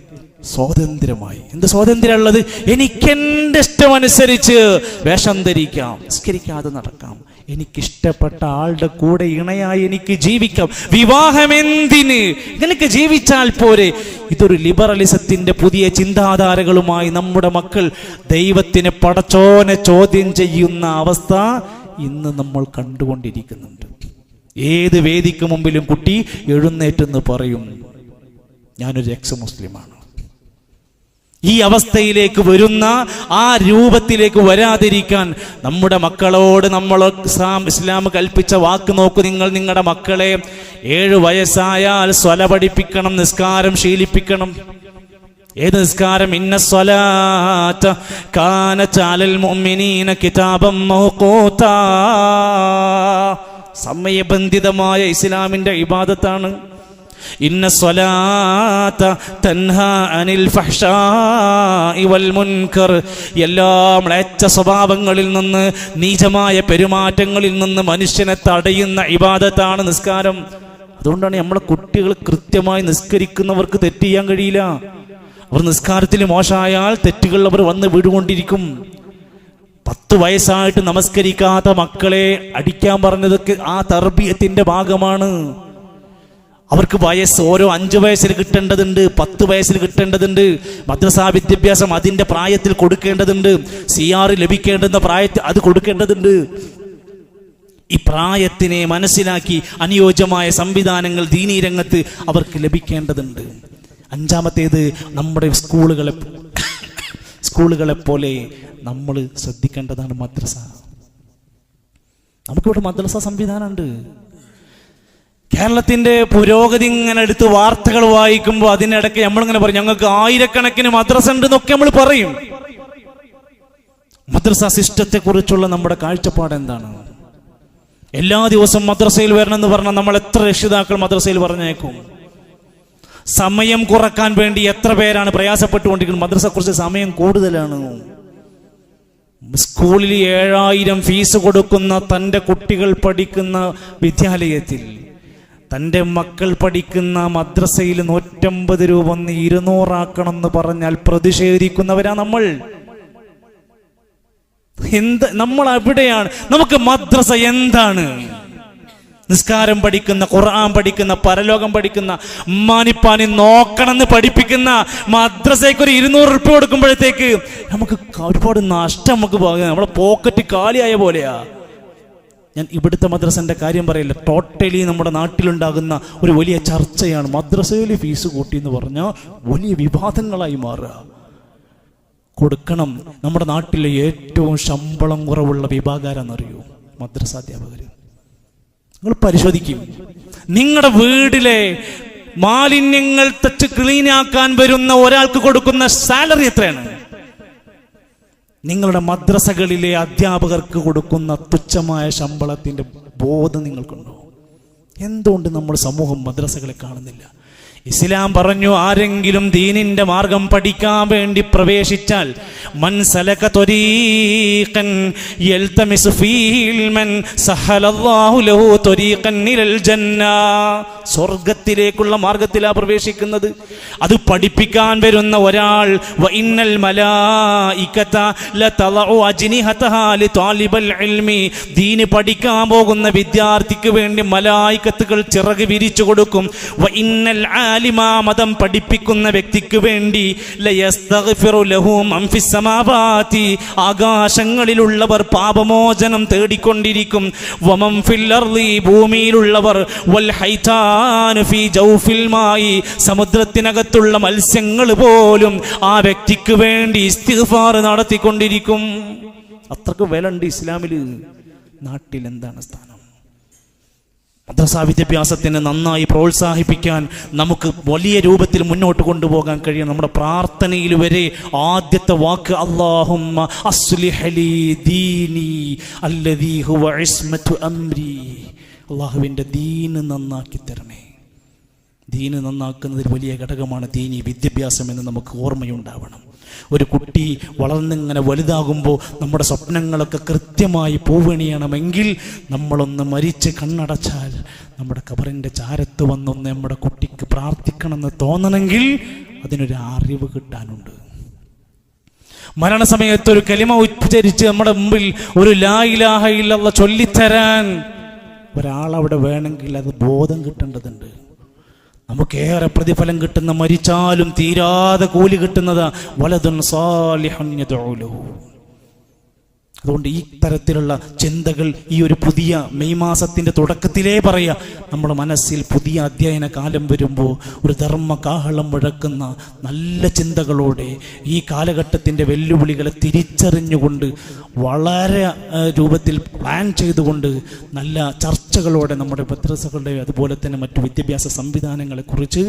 സ്വാതന്ത്ര്യമായി. എന്ത് സ്വാതന്ത്ര്യമുള്ളത്? എനിക്ക് എൻ്റെ ഇഷ്ടമനുസരിച്ച് വേഷം ധരിക്കാം, നിസ്കരിക്കാതെ നടക്കാം, എനിക്കിഷ്ടപ്പെട്ട ആളുടെ കൂടെ ഇണയായി എനിക്ക് ജീവിക്കാം. വിവാഹം എന്തിന്? എനിക്ക് ജീവിച്ചാൽ പോരെ. ഇതൊരു ലിബറലിസത്തിന്റെ പുതിയ ചിന്താധാരകളുമായി നമ്മുടെ മക്കൾ ദൈവത്തിന്, പടച്ചോനെ ചോദ്യം ചെയ്യുന്ന അവസ്ഥ ഇന്ന് നമ്മൾ കണ്ടുകൊണ്ടിരിക്കുന്നുണ്ട്. ഏത് വേദിക്ക് മുമ്പിലും കുട്ടി എഴുന്നേറ്റെന്ന് പറയും, ഞാനൊരു മുസ്ലിമാണ്. ഈ അവസ്ഥയിലേക്ക് വരുന്ന, ആ രൂപത്തിലേക്ക് വരാതിരിക്കാൻ നമ്മുടെ മക്കളോട് നമ്മൾ ഇസ്ലാം കൽപ്പിച്ച വാക്ക് നോക്കൂ. നിങ്ങൾ നിങ്ങളുടെ മക്കളെ 7 വയസ്സായാൽ സ്വല പഠിപ്പിക്കണം, നിസ്കാരം ശീലിപ്പിക്കണം. ഏത് നിസ്കാരം? ഇന്ന സ്വലാത്ത കാനത അലൽ മുഅ്മിനീന കിതാബൻ മൗഖൂതാ. സമയബന്ധിതമായ ഇസ്ലാമിന്റെ ഇബാദത്താണ്. ഇന്ന സ്വലാത്ത തൻഹാ അനിൽ ഫഹ്ശാഇ വൽ മുൻകർ. എല്ലാ മ്ലേച്ഛ സ്വഭാവങ്ങളിൽ നിന്ന്, നീചമായ പെരുമാറ്റങ്ങളിൽ നിന്ന് മനുഷ്യനെ തടയുന്ന ഇബാദത്താണ് നിസ്കാരം. അതുകൊണ്ടാണ് നമ്മളെ കുട്ടികൾ കൃത്യമായി നിസ്കരിക്കുന്നവർക്ക് തെറ്റ് ചെയ്യാൻ കഴിയില്ല. അവർ നിസ്കാരത്തിൽ മോശമായാൽ തെറ്റുകൾ അവർ വന്ന് വീടുകൊണ്ടിരിക്കും. 10 വയസ്സായിട്ട് നമസ്കരിക്കാത്ത മക്കളെ അടിക്കാൻ പറഞ്ഞതൊക്കെ ആ തർബിയത്തിന്റെ ഭാഗമാണ്. അവർക്ക് വയസ്സ് ഓരോ 5 വയസ്സിൽ കിട്ടേണ്ടതുണ്ട്, 10 വയസ്സിൽ കിട്ടേണ്ടതുണ്ട്. മദ്രസാ വിദ്യാഭ്യാസം അതിന്റെ പ്രായത്തിൽ കൊടുക്കേണ്ടതുണ്ട്. CR ലഭിക്കേണ്ടുന്ന പ്രായത്തിൽ അത് കൊടുക്കേണ്ടതുണ്ട്. ഈ പ്രായത്തിനെ മനസ്സിലാക്കി അനുയോജ്യമായ സംവിധാനങ്ങൾ ദീനീ രംഗത്ത് അവർക്ക് ലഭിക്കേണ്ടതുണ്ട്. 5-മത്തേത്, നമ്മുടെ സ്കൂളുകളെ പോലെ നമ്മൾ ശ്രദ്ധിക്കേണ്ടതാണ് മദ്രസ. നമുക്കിവിടെ മദ്രസ സംവിധാനമുണ്ട്. കേരളത്തിന്റെ പുരോഗതി ഇങ്ങനെ എടുത്ത് വാർത്തകൾ വായിക്കുമ്പോൾ അതിനിടയ്ക്ക് നമ്മളിങ്ങനെ പറയും, ഞങ്ങൾക്ക് 1000കണക്കിന് മദ്രസ ഉണ്ട് എന്നൊക്കെ നമ്മൾ പറയും. മദ്രസ സിസ്റ്റത്തെ കുറിച്ചുള്ള നമ്മുടെ കാഴ്ചപ്പാട് എന്താണ്? എല്ലാ ദിവസവും മദ്രസയിൽ വരണമെന്ന് പറഞ്ഞാൽ നമ്മൾ എത്ര രക്ഷിതാക്കൾ മദ്രസയിൽ പറഞ്ഞേക്കും? സമയം കുറക്കാൻ വേണ്ടി എത്ര പേരാണ് പ്രയാസപ്പെട്ടുകൊണ്ടിരിക്കുന്നത്? മദ്രസയെ കുറിച്ച് സമയം കൂടുതലാണ്. സ്കൂളിൽ 7000 ഫീസ് കൊടുക്കുന്ന തൻ്റെ കുട്ടികൾ പഠിക്കുന്ന വിദ്യാലയത്തിൽ, തൻ്റെ മക്കൾ പഠിക്കുന്ന മദ്രസയിൽ 150 രൂപ 200 ആക്കണം എന്ന് പറഞ്ഞാൽ പ്രതിഷേധിക്കുന്നവരാ നമ്മൾ. നമ്മൾ അവിടെയാണ്. നമുക്ക് മദ്രസ എന്താണ്? നിസ്കാരം പഠിക്കുന്ന, ഖുർആൻ പഠിക്കുന്ന, പരലോകം പഠിക്കുന്ന, ഉമ്മാനിപ്പാനി നോക്കണമെന്ന് പഠിപ്പിക്കുന്ന മദ്രസയ്ക്ക് ഒരു 200 രൂപ കൊടുക്കുമ്പോഴത്തേക്ക് നമുക്ക് ഒരുപാട് നഷ്ടം. നമുക്ക് നമ്മളെ പോക്കറ്റ് കാലിയായ പോലെയാ. ഞാൻ ഇവിടുത്തെ മദ്രസന്റെ കാര്യം പറയില്ല, ടോട്ടലി നമ്മുടെ നാട്ടിലുണ്ടാകുന്ന ഒരു വലിയ ചർച്ചയാണ്. മദ്രസയിൽ ഫീസ് കൂട്ടി എന്ന് പറഞ്ഞാൽ വലിയ വിവാദങ്ങളായി മാറുക. കൊടുക്കണം. നമ്മുടെ നാട്ടിലെ ഏറ്റവും ശമ്പളം കുറവുള്ള വിഭാഗാരെന്നറിയൂ? മദ്രസാധ്യാപകർ. നിങ്ങൾ പരിശോധിക്കും, നിങ്ങളുടെ വീട്ടിലെ മാലിന്യങ്ങൾ തച്ച് ക്ലീനാക്കാൻ വരുന്ന ഒരാൾക്ക് കൊടുക്കുന്ന സാലറി എത്രയാണ്? നിങ്ങളുടെ മദ്രസകളിലെ അധ്യാപകർക്ക് കൊടുക്കുന്ന തുച്ഛമായ ശമ്പളത്തിന്റെ ബോധം നിങ്ങൾക്കുണ്ടോ? എന്തുകൊണ്ട് നമ്മൾ സമൂഹം മദ്രസകളെ കാണുന്നില്ല? ഇസ്ലാം പറഞ്ഞു, ആരെങ്കിലും ദീനിന്റെ മാർഗം പഠിക്കാൻ വേണ്ടി പ്രവേശിച്ചാൽ മൻ സലക ത്വരീഖൻ യൽതമിസു ഫീഹി ഇൽമൻ സഹലല്ലാഹു ലഹു ത്വരീഖൻ ഇലൽ ജന്ന. സ്വർഗ്ഗത്തിലേക്കുള്ള മാർഗത്തിലാ പ്രവേശിക്കുന്നത്. അത് പഠിപ്പിക്കാൻ വരുന്ന ഒരാൾ വ ഇന്നൽ മലായികത ലതളഉ അജ്നിഹതഹാ ലിതാലിബൽ ഇൽമി, ദീൻ പഠിക്കാൻ പോകുന്ന വിദ്യാർത്ഥിക്ക് വേണ്ടി മലായികത്തുകൾ ചിറക് വിരിച്ചു കൊടുക്കും. വ ഇന്നൽ മതം പഠിപ്പിക്കുന്ന വ്യക്തിക്ക് വേണ്ടി ആകാശങ്ങളിലുള്ളവർ പാപമോചനം തേടിക്കൊണ്ടിരിക്കും. ഭൂമിയിലുള്ളവർ സമുദ്രത്തിനകത്തുള്ള മത്സ്യങ്ങൾ പോലും ആ വ്യക്തിക്ക് വേണ്ടി ഇസ്തിഗ്ഫാർ നടത്തിക്കൊണ്ടിരിക്കും. അത്രക്ക് വിലയുണ്ട് ഇസ്ലാമില്. നാട്ടിൽ എന്താണ് സ്ഥാനം? മദ്രസാ വിദ്യാഭ്യാസത്തിന് നന്നായി പ്രോത്സാഹിപ്പിക്കാൻ നമുക്ക് വലിയ രൂപത്തിൽ മുന്നോട്ട് കൊണ്ടുപോകാൻ കഴിയും. നമ്മുടെ പ്രാർത്ഥനയിൽ വരെ ആദ്യത്തെ വാക്ക് അല്ലാഹുമ്മ അസ്ലിഹ് ലീ ദീനി അല്ലദീ ഹുവ ഇസ്മതു അംരി. അല്ലാഹുവിൻ്റെ ദീന് നന്നാക്കി തരണേ. ദീന് നന്നാക്കുന്നതിൽ വലിയ ഘടകമാണ് ദീനി വിദ്യാഭ്യാസം എന്ന് നമുക്ക് ഓർമ്മയുണ്ടാവണം. ഒരു കുട്ടി വളർന്നിങ്ങനെ വലുതാകുമ്പോൾ നമ്മുടെ സ്വപ്നങ്ങളൊക്കെ കൃത്യമായി പൂവണിയണമെങ്കിൽ നമ്മളൊന്ന് മരിച്ച് കണ്ണടച്ചാൽ നമ്മുടെ ഖബറിൻ്റെ ചാരത്ത് വന്നൊന്ന് നമ്മുടെ കുട്ടിക്ക് പ്രാർത്ഥിക്കണമെന്ന് തോന്നണമെങ്കിൽ അതിനൊരു അറിവ് കിട്ടാനുണ്ട്. മരണസമയത്ത് ഒരു കലിമ ഉച്ചരിച്ച് നമ്മുടെ മുമ്പിൽ ഒരു ലാ ഇലാഹ ഇല്ലല്ലാഹ് ചൊല്ലിത്തരാൻ ഒരാളവിടെ വേണമെങ്കിൽ അത് ബോധം കിട്ടേണ്ടതുണ്ട്. നമുക്കേറെ പ്രതിഫലം കിട്ടുന്ന, മരിച്ചാലും തീരാതെ കൂലി കിട്ടുന്നത് വലദുൻ സാലിഹുൻ യദ്ഉ ലഹു. അതുകൊണ്ട് ഈ തരത്തിലുള്ള ചിന്തകൾ ഈ ഒരു പുതിയ മെയ് മാസത്തിൻ്റെ തുടക്കത്തിലേ പറയാം. നമ്മുടെ മനസ്സിൽ പുതിയ അധ്യയന കാലം വരുമ്പോൾ ഒരു ധർമ്മ കാഹളം മുഴക്കുന്ന നല്ല ചിന്തകളോടെ ഈ കാലഘട്ടത്തിൻ്റെ വെല്ലുവിളികളെ തിരിച്ചറിഞ്ഞുകൊണ്ട് വളരെ രൂപത്തിൽ പ്ലാൻ ചെയ്തുകൊണ്ട് നല്ല ചർച്ചകളോടെ നമ്മുടെ മദ്രസകളുടെ അതുപോലെ തന്നെ മറ്റു വിദ്യാഭ്യാസ സംവിധാനങ്ങളെക്കുറിച്ച്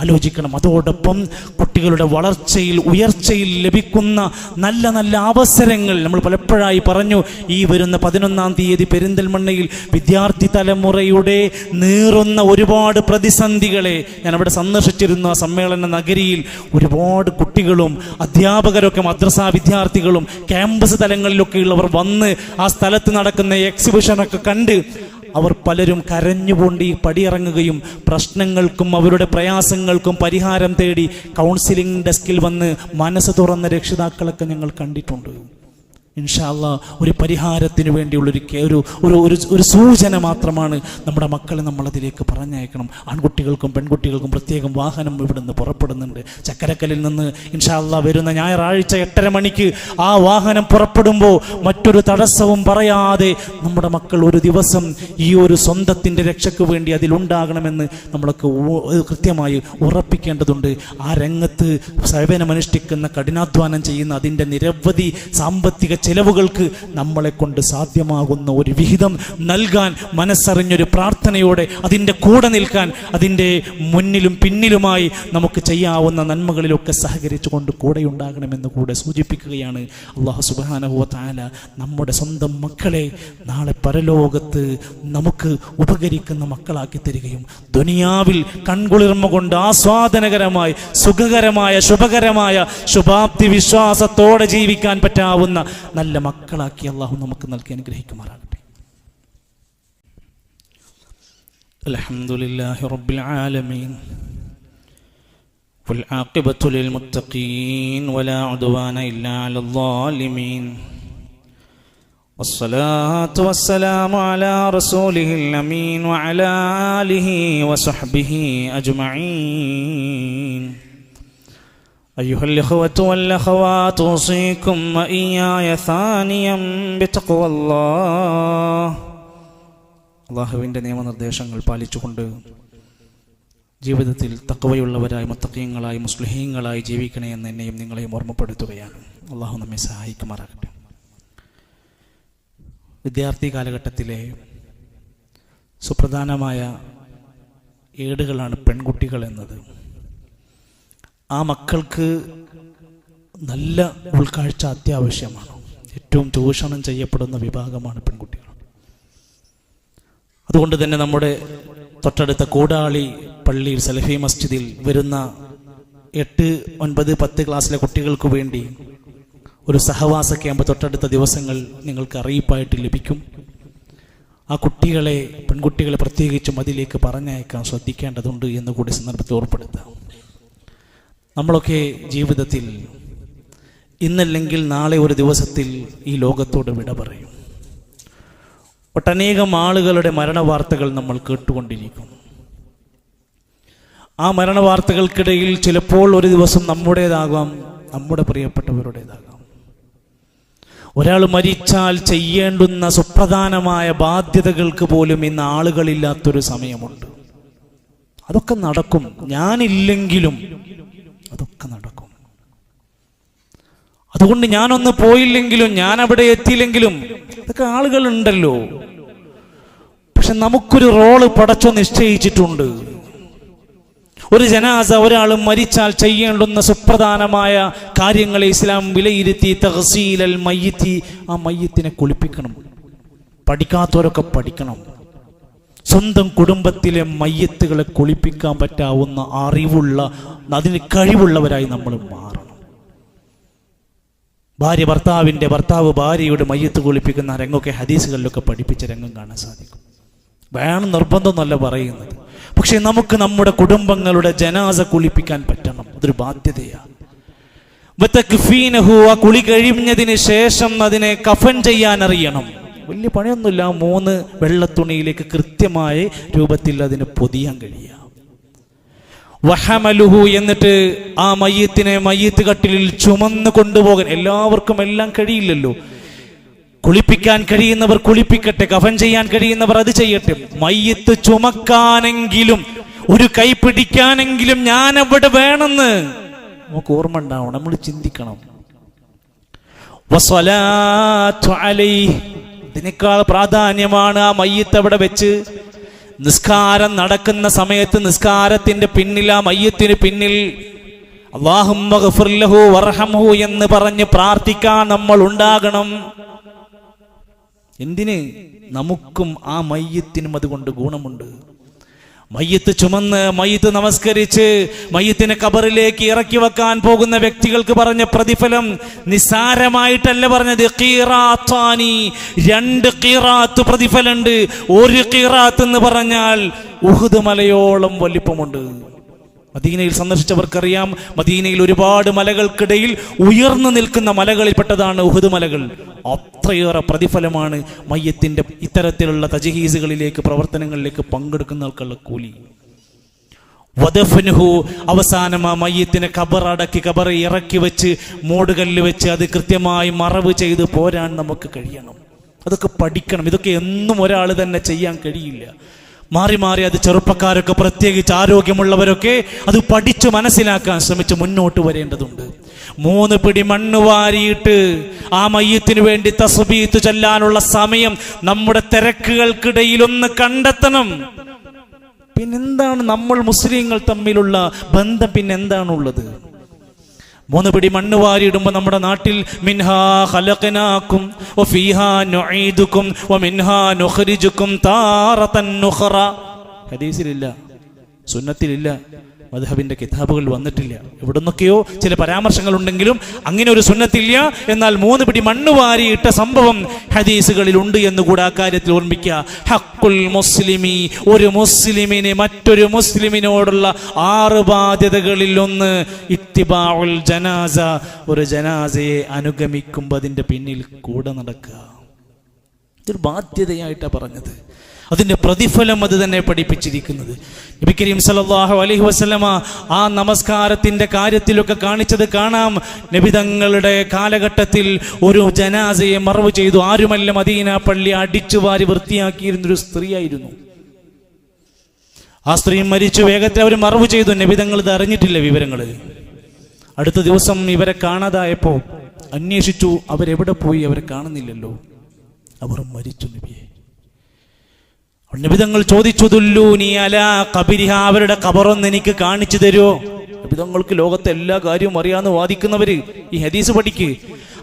ആലോചിക്കണം. അതോടൊപ്പം കുട്ടികളുടെ വളർച്ചയിൽ ഉയർച്ചയിൽ ലഭിക്കുന്ന നല്ല നല്ല അവസരങ്ങൾ നമ്മൾ പലപ്പോഴായി പറഞ്ഞു. ഈ വരുന്ന 11-ാം തീയതി പെരിന്തൽമണ്ണയിൽ വിദ്യാർത്ഥി തലമുറയുടെ നീറുന്ന ഒരുപാട് പ്രതിസന്ധികളെ ഞാൻ അവിടെ സന്ദർശിച്ചിരുന്നു. ആ സമ്മേളന നഗരിയിൽ ഒരുപാട് കുട്ടികളും അധ്യാപകരൊക്കെ മദ്രസാ വിദ്യാർത്ഥികളും ക്യാമ്പസ് തലങ്ങളിലൊക്കെ ഉള്ളവർ വന്ന് ആ സ്ഥലത്ത് നടക്കുന്ന എക്സിബിഷനൊക്കെ കണ്ട് അവർ പലരും കരഞ്ഞുകൊണ്ട് ഈ പടിയിറങ്ങുകയും പ്രശ്നങ്ങൾക്കും അവരുടെ പ്രയാസങ്ങൾക്കും പരിഹാരം തേടി കൗൺസിലിംഗ് ഡെസ്കിൽ വന്ന് മനസ്സ് തുറന്ന രക്ഷിതാക്കളൊക്കെ ഞങ്ങൾ കണ്ടിട്ടുണ്ട്. ഇൻഷാ അല്ലാഹ് ഒരു പരിഹാരത്തിന് വേണ്ടിയുള്ളൊരു ഒരു സൂചന മാത്രമാണ്. നമ്മുടെ മക്കളെ നമ്മളതിലേക്ക് പറഞ്ഞയക്കണം. ആൺകുട്ടികൾക്കും പെൺകുട്ടികൾക്കും പ്രത്യേകം വാഹനം ഇവിടുന്ന് പുറപ്പെടുന്നുണ്ട്. ചക്കരക്കല്ലിൽ നിന്ന് ഇൻഷാ അല്ലാഹ് വരുന്ന ഞായറാഴ്ച 8:30 മണിക്ക് ആ വാഹനം പുറപ്പെടുമ്പോൾ മറ്റൊരു തടസ്സവും പറയാതെ നമ്മുടെ മക്കൾ ഒരു ദിവസം ഈ ഒരു സ്വന്തത്തിൻ്റെ രക്ഷയ്ക്ക് വേണ്ടി അതിലുണ്ടാകണമെന്ന് നമ്മളൊക്കെ കൃത്യമായി ഉറപ്പിക്കേണ്ടതുണ്ട്. ആ രംഗത്ത് സേവനമനുഷ്ഠിക്കുന്ന, കഠിനാധ്വാനം ചെയ്യുന്ന, അതിൻ്റെ നിരവധി സാമ്പത്തിക ചെലവുകൾക്ക് നമ്മളെ കൊണ്ട് സാധ്യമാകുന്ന ഒരു വിഹിതം നൽകാൻ മനസ്സറിഞ്ഞൊരു പ്രാർത്ഥനയോടെ അതിൻ്റെ കൂടെ നിൽക്കാൻ, അതിൻ്റെ മുന്നിലും പിന്നിലുമായി നമുക്ക് ചെയ്യാവുന്ന നന്മകളിലൊക്കെ സഹകരിച്ചു കൊണ്ട് കൂടെ ഉണ്ടാകണമെന്ന് കൂടെ സൂചിപ്പിക്കുകയാണ്. അല്ലാഹു സുബ്ഹാനഹു വ തആല നമ്മുടെ സ്വന്തം മക്കളെ നാളെ പരലോകത്ത് നമുക്ക് ഉപകരിക്കുന്ന മക്കളാക്കി തരികയും ദുനിയാവിൽ കൺകുളിർമ കൊണ്ട് ആസ്വാദനകരമായി സുഖകരമായ ശുഭകരമായ ശുഭാപ്തി വിശ്വാസത്തോടെ ജീവിക്കാൻ പറ്റാവുന്ന നല്ല മക്കളാക്കി അല്ലാഹു നമുക്ക് നൽകി അനുഗ്രഹിക്കുമാറാകട്ടെ. അൽഹംദുലില്ലാഹി റബ്ബിൽ ആലമീൻ വൽ ആഖിബത്തു ലിൽ മുത്തഖീൻ വലാ ഉദ്വാന ഇല്ലാ അലൽ ളാലിമീൻ വസ്സലാത്തു വസ്സലാമു അലാ റസൂലിഹിൽ അമീൻ വഅലാ ആലിഹി വസഹ്ബിഹി അജ്മഈൻ. أيها الإخوة والأخوات أوصيكم وإياي ثانيا بتقوى الله. അല്ലാഹുവിൻ്റെ നിയമനിർദ്ദേശങ്ങൾ പാലിച്ചുകൊണ്ട് ജീവിതത്തിൽ തഖ്വയുള്ളവരായി മുത്തഖീങ്ങളായി മുസ്ലിഹീങ്ങളായി ജീവിക്കണേ എന്ന് എന്നെയും നിങ്ങളെയും ഓർമ്മപ്പെടുത്തുകയാണ്. അല്ലാഹു നമ്മെ സഹായിക്കുമാറാകട്ടെ. വിദ്യാർത്ഥി കാലഘട്ടത്തിലെ സുപ്രധാനമായ ഏടുകളാണ് പെൺകുട്ടികൾ എന്നത്. ആ മക്കൾക്ക് നല്ല ഉൾക്കാഴ്ച അത്യാവശ്യമാണ്. ഏറ്റവും ചൂഷണം ചെയ്യപ്പെടുന്ന വിഭാഗമാണ് പെൺകുട്ടികൾ. അതുകൊണ്ട് തന്നെ നമ്മുടെ തൊട്ടടുത്ത കൂടാളി പള്ളിയിൽ സലഫി മസ്ജിദിൽ വരുന്ന 8, 9, 10 ക്ലാസ്സിലെ കുട്ടികൾക്ക് വേണ്ടി ഒരു സഹവാസ ക്യാമ്പ് തൊട്ടടുത്ത ദിവസങ്ങൾ നിങ്ങൾക്ക് അറിയിപ്പായിട്ട് ലഭിക്കും. ആ കുട്ടികളെ, പെൺകുട്ടികളെ പ്രത്യേകിച്ചും അതിലേക്ക് പറഞ്ഞയക്കാൻ ശ്രദ്ധിക്കേണ്ടതുണ്ട് എന്ന് കൂടി സന്ദർഭത്തിൽ ഓർപ്പെടുത്താം. നമ്മളൊക്കെ ജീവിതത്തിൽ ഇന്നല്ലെങ്കിൽ നാളെ ഒരു ദിവസത്തിൽ ഈ ലോകത്തോട് വിട പറയും. ഒട്ടനേകം ആളുകളുടെ മരണവാർത്തകൾ നമ്മൾ കേട്ടുകൊണ്ടിരിക്കും. ആ മരണവാർത്തകൾക്കിടയിൽ ചിലപ്പോൾ ഒരു ദിവസം നമ്മുടേതാകാം, നമ്മുടെ പ്രിയപ്പെട്ടവരുടേതാകാം. ഒരാൾ മരിച്ചാൽ ചെയ്യേണ്ടുന്ന സുപ്രധാനമായ ബാധ്യതകൾക്ക് പോലും ഇന്ന് ആളുകളില്ലാത്തൊരു സമയമുണ്ട്. അതൊക്കെ നടക്കും. ഞാനില്ലെങ്കിലും അതൊക്കെ നടക്കും. അതുകൊണ്ട് ഞാനൊന്ന് പോയില്ലെങ്കിലും, ഞാൻ അവിടെ എത്തിയില്ലെങ്കിലും അതൊക്കെ ആളുകളുണ്ടല്ലോ. പക്ഷെ നമുക്കൊരു റോള് പടച്ചോ നിശ്ചയിച്ചിട്ടുണ്ട്. ഒരു ജനാസ, ഒരാൾ മരിച്ചാൽ ചെയ്യേണ്ടുന്ന സുപ്രധാനമായ കാര്യങ്ങളെ ഇസ്ലാം വിലയിരുത്തി. തഗ്സീലൽ മയ്യിത്തി, ആ മയ്യത്തിനെ കുളിപ്പിക്കണം. പഠിക്കാത്തവരൊക്കെ പഠിക്കണം. സ്വന്തം കുടുംബത്തിലെ മയ്യത്തുകളെ കുളിപ്പിക്കാൻ പറ്റാവുന്ന അറിവുള്ള, അതിന് കഴിവുള്ളവരായി നമ്മൾ മാറണം. ഭർത്താവ് ഭാര്യയുടെ മയ്യത്ത് കുളിപ്പിക്കുന്ന രംഗമൊക്കെ ഹദീസുകളിലൊക്കെ പഠിപ്പിച്ച രംഗം കാണാൻ സാധിക്കും. വേണം നിർബന്ധമൊന്നുമല്ല പറയുന്നത്. പക്ഷെ നമുക്ക് നമ്മുടെ കുടുംബങ്ങളുടെ ജനാസ കുളിപ്പിക്കാൻ പറ്റണം. അതൊരു ബാധ്യതയാണ്. ആ കുളി കഴിഞ്ഞതിന് ശേഷം അതിനെ കഫൻ ചെയ്യാൻ അറിയണം. വലിയ പണിയൊന്നുമില്ല. 3 വെള്ളത്തുണിയിലേക്ക് കൃത്യമായ രൂപത്തിൽ അതിന് പൊതിയാൻ കഴിയുക. വഹമലുഹു, എന്നിട്ട് ആ മയ്യത്ത് കട്ടിലിൽ ചുമന്ന് കൊണ്ടുപോകാൻ. എല്ലാവർക്കും എല്ലാം കഴിയില്ലല്ലോ. കുളിപ്പിക്കാൻ കഴിയുന്നവർ കുളിപ്പിക്കട്ടെ, കഫൻ ചെയ്യാൻ കഴിയുന്നവർ അത് ചെയ്യട്ടെ. മയ്യത്ത് ചുമക്കാനെങ്കിലും, ഒരു കൈ പിടിക്കാനെങ്കിലും ഞാൻ അവിടെ വേണമെന്ന് നമുക്ക് ഓർമ്മ ഉണ്ടാവണം. നമ്മൾ ചിന്തിക്കണം. വസ്സലാത്തു അലൈഹി, ഇതിനേക്കാൾ പ്രാധാന്യമാണ് ആ മയ്യത്ത് അവിടെ വെച്ച് നിസ്കാരം നടക്കുന്ന സമയത്ത് നിസ്കാരത്തിന്റെ പിന്നിൽ, ആ മയ്യത്തിന് പിന്നിൽ അല്ലാഹുമ്മ ഗഫിർ ലഹു വർഹംഹു എന്ന് പറഞ്ഞ് പ്രാർത്ഥിക്കാൻ നമ്മൾ ഉണ്ടാകണം. എന്തിന്? നമുക്കും ആ മയ്യത്തിനും അതുകൊണ്ട് ഗുണമുണ്ട്. മയ്യത്ത് ചുമന്ന്, മയ്യത്ത് നമസ്കരിച്ച്, മയ്യത്തിനെ ഖബറിലേക്ക് ഇറക്കി വെക്കാൻ പോകുന്ന വ്യക്തികൾക്ക് പറഞ്ഞ പ്രതിഫലം നിസാരമായിട്ടല്ല പറഞ്ഞത്. ഖീറാത്താനി, 2 ഖീറാത്ത് പ്രതിഫലമുണ്ട്. 1 ഖീറാത്ത് എന്ന് പറഞ്ഞാൽ ഉഹുദ് മലയോളം വലിപ്പമുണ്ട്. മദീനയിൽ സന്ദർശിച്ചവർക്കറിയാം, മദീനയിൽ ഒരുപാട് മലകൾക്കിടയിൽ ഉയർന്നു നിൽക്കുന്ന മലകളിൽപ്പെട്ടതാണ് ഉഹുദ് മലകൾ. അത്രയേറെ പ്രതിഫലമാണ് മയ്യത്തിന്റെ ഇത്തരത്തിലുള്ള തജ്ഹീസുകളിലേക്ക്, പ്രവർത്തനങ്ങളിലേക്ക് പങ്കെടുക്കുന്നവർക്കുള്ള കൂലി. വദഫ്നുഹു, അവസാനം ആ മയ്യത്തിനെ ഖബറടക്കി, ഖബർ ഇറക്കി വെച്ച്, മൂടുകല്ല് വെച്ച് അത് കൃത്യമായി മറവ് ചെയ്ത് പോരാൻ നമുക്ക് കഴിയണം. അതൊക്കെ പഠിക്കണം. ഇതൊക്കെ എന്നും ഒരാൾ തന്നെ ചെയ്യാൻ കഴിയില്ല. മാറി മാറി അത് ചെറുപ്പക്കാരൊക്കെ, പ്രത്യേകിച്ച് ആരോഗ്യമുള്ളവരൊക്കെ അത് പഠിച്ചു മനസ്സിലാക്കാൻ ശ്രമിച്ച് മുന്നോട്ട് വരേണ്ടതുണ്ട്. 3 പിടി മണ്ണ് വാരിയിട്ട് ആ മയ്യത്തിന് വേണ്ടി തസ്ബീഹ് ചൊല്ലാനുള്ള സമയം നമ്മുടെ തിരക്കുകൾക്കിടയിൽ ഒന്ന് കണ്ടെത്തണം. പിന്നെന്താണ് നമ്മൾ മുസ്ലിങ്ങൾ തമ്മിലുള്ള ബന്ധം? പിന്നെന്താണുള്ളത്? 3 പിടി മണ്ണ് വാരിയിടുമ്പോൾ നമ്മുടെ നാട്ടിൽ മിൻഹാ ഖലഖനാകും വഫീഹാ നുഈദുകും വമിൻഹാ നുഖ്രിജുകും താറതൻ നുഖറ. ഹദീസിലില്ല, സുന്നത്തിലില്ല, മദ്ഹബിന്റെ കിതാബുകളിൽ വന്നിട്ടില്ല. എവിടുന്നൊക്കെയോ ചില പരാമർശങ്ങൾ ഉണ്ടെങ്കിലും അങ്ങനെ ഒരു സുന്നത്തില്ല. എന്നാൽ 3 പിടി മണ്ണ് വാരിയിട്ട സംഭവം ഹദീസുകളിൽ ഉണ്ട് എന്നുകൂടെ ആ കാര്യത്തിൽ ഓർമ്മിക്കുക. ഹഖുൽ മുസ്ലിമി, ഒരു മുസ്ലിമിന് മറ്റൊരു മുസ്ലിമിനോടുള്ള 6 ബാധ്യതകളിൽ ഒന്ന് ഇത്തിബാഉൽ ജനാസ, ഒരു ജനാസയെ അനുഗമിക്കുമ്പോൾ അതിന്റെ പിന്നിൽ കൂടെ നടക്കുക. ഇതൊരു ബാധ്യതയായിട്ടാണ് പറഞ്ഞത്. അതിന്റെ പ്രതിഫലം അത് തന്നെ പഠിപ്പിച്ചിരിക്കുന്നത്. നബി കരീം സല്ലല്ലാഹു അലൈഹി വസല്ലമ ആ നമസ്കാരത്തിന്റെ കാര്യത്തിലൊക്കെ കാണിച്ചത് കാണാം. നബി തങ്ങളുടെ കാലഘട്ടത്തിൽ ഒരു ജനാസയെ മറവ് ചെയ്തു. ആരുമല്ല, മദീന പള്ളി അടിച്ചു വാരി വൃത്തിയാക്കിയിരുന്നൊരു സ്ത്രീയായിരുന്നു. ആ സ്ത്രീ മരിച്ചു. വേഗത്തിൽ അവർ മറവ് ചെയ്തു. നബി തങ്ങൾ ഇത് അറിഞ്ഞിട്ടില്ല വിവരങ്ങൾ. അടുത്ത ദിവസം ഇവരെ കാണാതായപ്പോ അന്വേഷിച്ചു. അവരെവിടെ പോയി? അവരെ കാണുന്നില്ലല്ലോ. അവർ മരിച്ചു നബിയെ. നബിതങ്ങൾ ചോദിച്ചു, ദുല്ലൂനി അലാ ഖബരിഹ, അവരുടെ ഖബറൊന്ന് എനിക്ക് കാണിച്ചു തരുമോ? നബിതങ്ങൾക്ക് ലോകത്തെ എല്ലാ കാര്യവും അറിയാമെന്ന് വാദിക്കുന്നവര് ഈ ഹദീസ് പഠിക്ക്.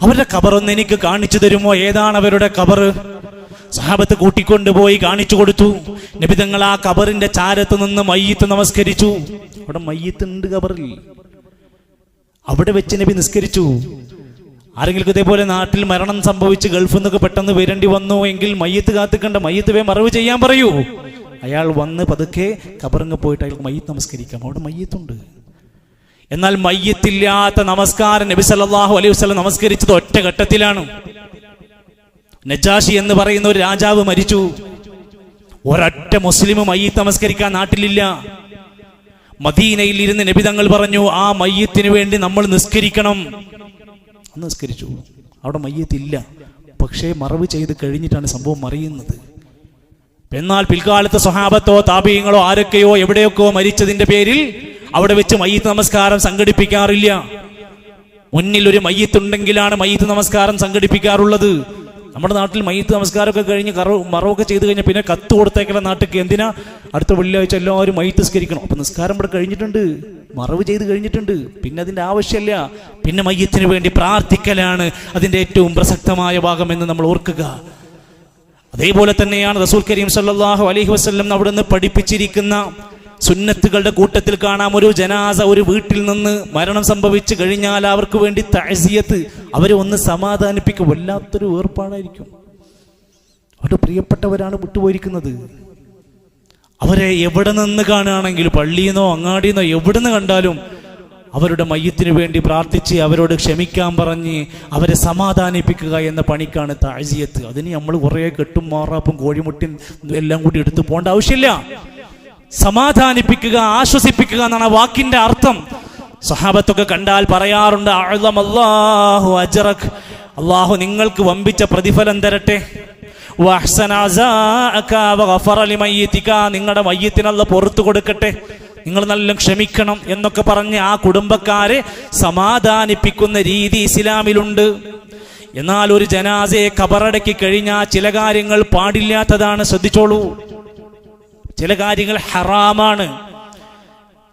അവരുടെ ഖബറൊന്ന് എനിക്ക് കാണിച്ചു തരുമോ? ഏതാണ് അവരുടെ ഖബർ? സഹാബത്ത് കൂട്ടിക്കൊണ്ടുപോയി കാണിച്ചു കൊടുത്തു. നബി തങ്ങൾ ആ ഖബറിന്റെ ചാരത്ത് നിന്ന് മയ്യിത്ത് നമസ്കരിച്ചു. അവിടെ മയ്യിത്ത് ഉണ്ട് ഖബറിൽ, അവിടെ വെച്ച് നബി നിസ്കരിച്ചു. ആരെങ്കിലും ഇതേപോലെ നാട്ടിൽ മരണം സംഭവിച്ച് ഗൾഫിൽ നിന്നൊക്കെ പെട്ടെന്ന് വരേണ്ടി വന്നു എങ്കിൽ മയ്യിത്ത് കാത്തിക്കണ്ട, മയ്യിത്ത് വേ മറവ് ചെയ്യാൻ പറയൂ. അയാൾ വന്ന് പതുക്കെ ഖബറിങ്ങ് പോയിട്ട് അയാൾക്ക് മയ്യിത്ത് നമസ്കരിക്കാം, അവിടെ മയ്യിത്തുണ്ട്. എന്നാൽ മയ്യിത്തില്ലാത്ത നമസ്കാരം നബി സല്ലല്ലാഹു അലൈഹി വസല്ലം നമസ്കരിച്ചത് ഒറ്റ ഘട്ടത്തിലാണ്. നജാഷി എന്ന് പറയുന്ന ഒരു രാജാവ് മരിച്ചു. ഒരൊറ്റ മുസ്ലിം മയ്യിത്ത് നമസ്കരിക്കാൻ നാട്ടിലില്ല. മദീനയിൽ ഇരുന്ന് നബി തങ്ങൾ പറഞ്ഞു, ആ മയ്യിത്തിന് വേണ്ടി നമ്മൾ നിസ്കരിക്കണം. നിസ്കരിച്ചു. അവിടെ മയ്യിത്തില്ല, പക്ഷേ മറവ് ചെയ്ത് കഴിഞ്ഞിട്ടാണ് സംഭവം അറിയുന്നത്. എന്നാൽ പിൽക്കാലത്ത് സ്വഹാബത്തോ താബീങ്ങളോ ആരൊക്കെയോ എവിടെയൊക്കെയോ മരിച്ചതിന്റെ പേരിൽ അവിടെ വെച്ച് മയ്യിത്ത് നമസ്കാരം സംഘടിപ്പിക്കാറില്ല. മുന്നിൽ ഒരു മയ്യിത്തുണ്ടെങ്കിലാണ് മയ്യിത്ത് നമസ്കാരം സംഘടിപ്പിക്കാറുള്ളത്. നമ്മുടെ നാട്ടിൽ മയ്യിത്ത് നമസ്കാരമൊക്കെ കഴിഞ്ഞ് മറവൊക്കെ ചെയ്ത് കഴിഞ്ഞാൽ പിന്നെ കത്ത് കൊടുത്തേക്കണ നാട്ടിലേക്ക്, എന്തിനാ അടുത്ത വെള്ളിയാഴ്ച എല്ലാവരും മയ്യിത്ത് നിസ്കരിക്കണം. അപ്പൊ നിസ്കാരം ഇവിടെ കഴിഞ്ഞിട്ടുണ്ട്, മറവ് ചെയ്ത് കഴിഞ്ഞിട്ടുണ്ട്, പിന്നെ അതിന്റെ ആവശ്യമില്ല. പിന്നെ മയ്യിത്തിന് വേണ്ടി പ്രാർത്ഥിക്കലാണ് അതിന്റെ ഏറ്റവും പ്രസക്തമായ ഭാഗം എന്ന് നമ്മൾ ഓർക്കുക. അതേപോലെ തന്നെയാണ് റസൂൽ കരീം സല്ലല്ലാഹു അലൈഹി വസല്ലം അവിടുന്ന് പഠിപ്പിച്ചിരിക്കുന്ന സുന്നത്തുകളുടെ കൂട്ടത്തിൽ കാണാം, ഒരു ജനാസ ഒരു വീട്ടിൽ നിന്ന് മരണം സംഭവിച്ചു കഴിഞ്ഞാൽ അവർക്ക് വേണ്ടി തഅസിയത്ത്, അവരെ ഒന്ന് സമാധാനിപ്പിക്കുക. വല്ലാത്തൊരു ഏർപ്പാടായിരിക്കും. അവരുടെ പ്രിയപ്പെട്ടവരാണ് വിട്ടുപോയിരിക്കുന്നത്. അവരെ എവിടെ നിന്ന് കാണുകയാണെങ്കിലും, പള്ളിയെന്നോ അങ്ങാടിയെന്നോ എവിടെ നിന്ന് കണ്ടാലും അവരുടെ മയ്യിത്തിന് വേണ്ടി പ്രാർത്ഥിച്ച് അവരോട് ക്ഷമിക്കാൻ പറഞ്ഞ് അവരെ സമാധാനിപ്പിക്കുക എന്ന പണിക്കാണ് തഅസിയത്ത്. അതിന് നമ്മൾ കുറേ കെട്ടും മാറാപ്പും കോഴിമുട്ടിൻ എല്ലാം കൂടി എടുത്തു പോകേണ്ട ആവശ്യമില്ല. സമാധാനിപ്പിക്കുക, ആശ്വസിപ്പിക്കുക എന്നാണ് വാക്കിന്റെ അർത്ഥം. സഹാബത്തൊക്കെ കണ്ടാൽ പറയാറുണ്ട്, അഅ്ളമല്ലാഹു അജ്റക്, അല്ലാഹു നിങ്ങൾക്ക് വമ്പിച്ച പ്രതിഫലം തരട്ടെ. വഅഹ്സന അസാഅക വഗഫറ ലിമയ്യിതിക, നിങ്ങളുടെ മയ്യിത്തിന് അല്ലാഹു പുറത്തു കൊടുക്കട്ടെ, നിങ്ങൾ നല്ല ക്ഷമിക്കണം എന്നൊക്കെ പറഞ്ഞ് ആ കുടുംബക്കാരെ സമാധാനിപ്പിക്കുന്ന രീതി ഇസ്ലാമിലുണ്ട്. എന്നാൽ ഒരു ജനാസയെ ഖബറടക്കി കഴിഞ്ഞാൽ ചില കാര്യങ്ങൾ പാടില്ലാത്തതാണ്, ശ്രദ്ധിച്ചോളൂ. ചില കാര്യങ്ങൾ ഹറാമാണ്.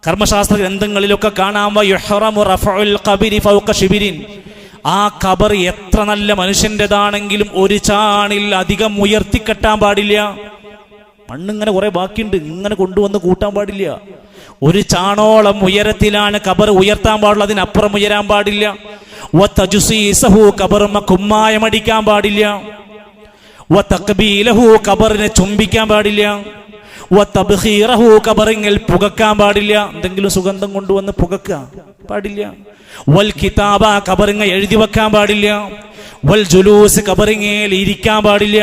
കർമ്മശാസ്ത്ര ഗ്രന്ഥങ്ങളിലൊക്കെ കാണാം, യുഹറമു റഫഉൽ ഖബരി ഫൗക ശിബിരിൻ, ആ ഖബർ എത്ര നല്ല മനുഷ്യൻ്റെതാണെങ്കിലും ഒരു ചാണിൽ അധികം ഉയർത്തിക്കെട്ടാൻ പാടില്ല. മണ്ണിങ്ങനെ കുറെ ബാക്കിയുണ്ട്, ഇങ്ങനെ കൊണ്ടുവന്ന് കൂട്ടാൻ പാടില്ല. ഒരു ചാണോളം ഉയരത്തിലാണ് ഖബർ ഉയർത്താൻ പാടുള്ളൂ, അതിനപ്പുറം ഉയരാൻ പാടില്ല. വതജ്സീസഹു, ഖബറുമ്മ കുമ്മായമടിക്കാൻ പാടില്ല. വതഖ്ബീലഹു, ഖബറിനെ ചുംബിക്കാൻ പാടില്ല. വതബ്ഖീറഹു, ഖബറിൽ പുകക്കാൻ പാടില്ല. എന്തെങ്കിലും സുഗന്ധം കൊണ്ടുവന്ന് പുകക്കാൻ പാടില്ല. വൽ കിതാബ, ഖബറിൽ എഴുതി വെക്കാൻ പാടില്ല. വൽ ജുലൂസ്, ഖബറിൽ ഇരിക്കാൻ പാടില്ല.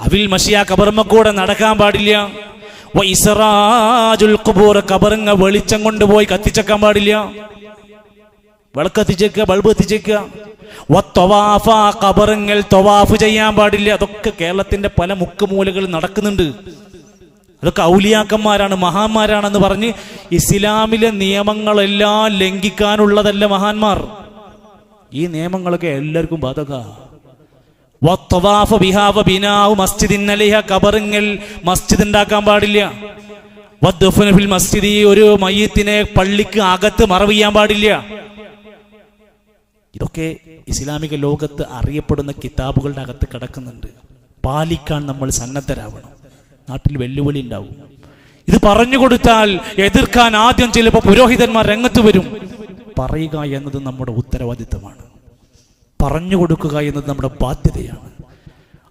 അവിൽ മഷിയ, ഖബറുമ്മ കൂടെ നടക്കാൻ പാടില്ല. വ ഇസ്റാജുൽ ഖുബൂർ, ഖബറിൽ വെളിച്ചം കൊണ്ടുപോയി കത്തിച്ചേക്കാൻ പാടില്ല. വിളക്കത്തിച്ചേക്കുക, ബൾബ് കത്തിച്ചേക്കുക. വത്തവാഫ, ഖബറിൽ തവാഫ് ചെയ്യാൻ പാടില്ല. അതൊക്കെ കേരളത്തിന്റെ പല മുക്കുമൂലകളിൽ നടക്കുന്നുണ്ട്. അതൊക്കെ ഔലിയാക്കന്മാരാണ്, മഹാന്മാരാണെന്ന് പറഞ്ഞ് ഇസ്ലാമിലെ നിയമങ്ങളെല്ലാം ലംഘിക്കാനുള്ളതല്ല മഹാന്മാർ. ഈ നിയമങ്ങളൊക്കെ എല്ലാവർക്കും ബാധക. ഖബറിൽ മസ്ജിദ് ഉണ്ടാക്കാൻ പാടില്ല. മസ്ജിദ്, ഒരു മയ്യിത്തിനെ പള്ളിക്ക് അകത്ത് മറവ് ചെയ്യാൻ പാടില്ല. ഇതൊക്കെ ഇസ്ലാമിക ലോകത്ത് അറിയപ്പെടുന്ന കിതാബുകളുടെ അകത്ത് കിടക്കുന്നുണ്ട്. പാലിക്കാൻ നമ്മൾ സന്നദ്ധരാവണം. നാട്ടിൽ വെല്ലുവിളി ഉണ്ടാവും. ഇത് പറഞ്ഞു കൊടുത്താൽ എതിർക്കാൻ ആദ്യം ചിലപ്പോൾ പുരോഹിതന്മാർ രംഗത്ത് വരും. പറയുക എന്നത് നമ്മുടെ ഉത്തരവാദിത്തമാണ്. പറഞ്ഞു കൊടുക്കുക എന്നത് നമ്മുടെ ബാധ്യതയാണ്.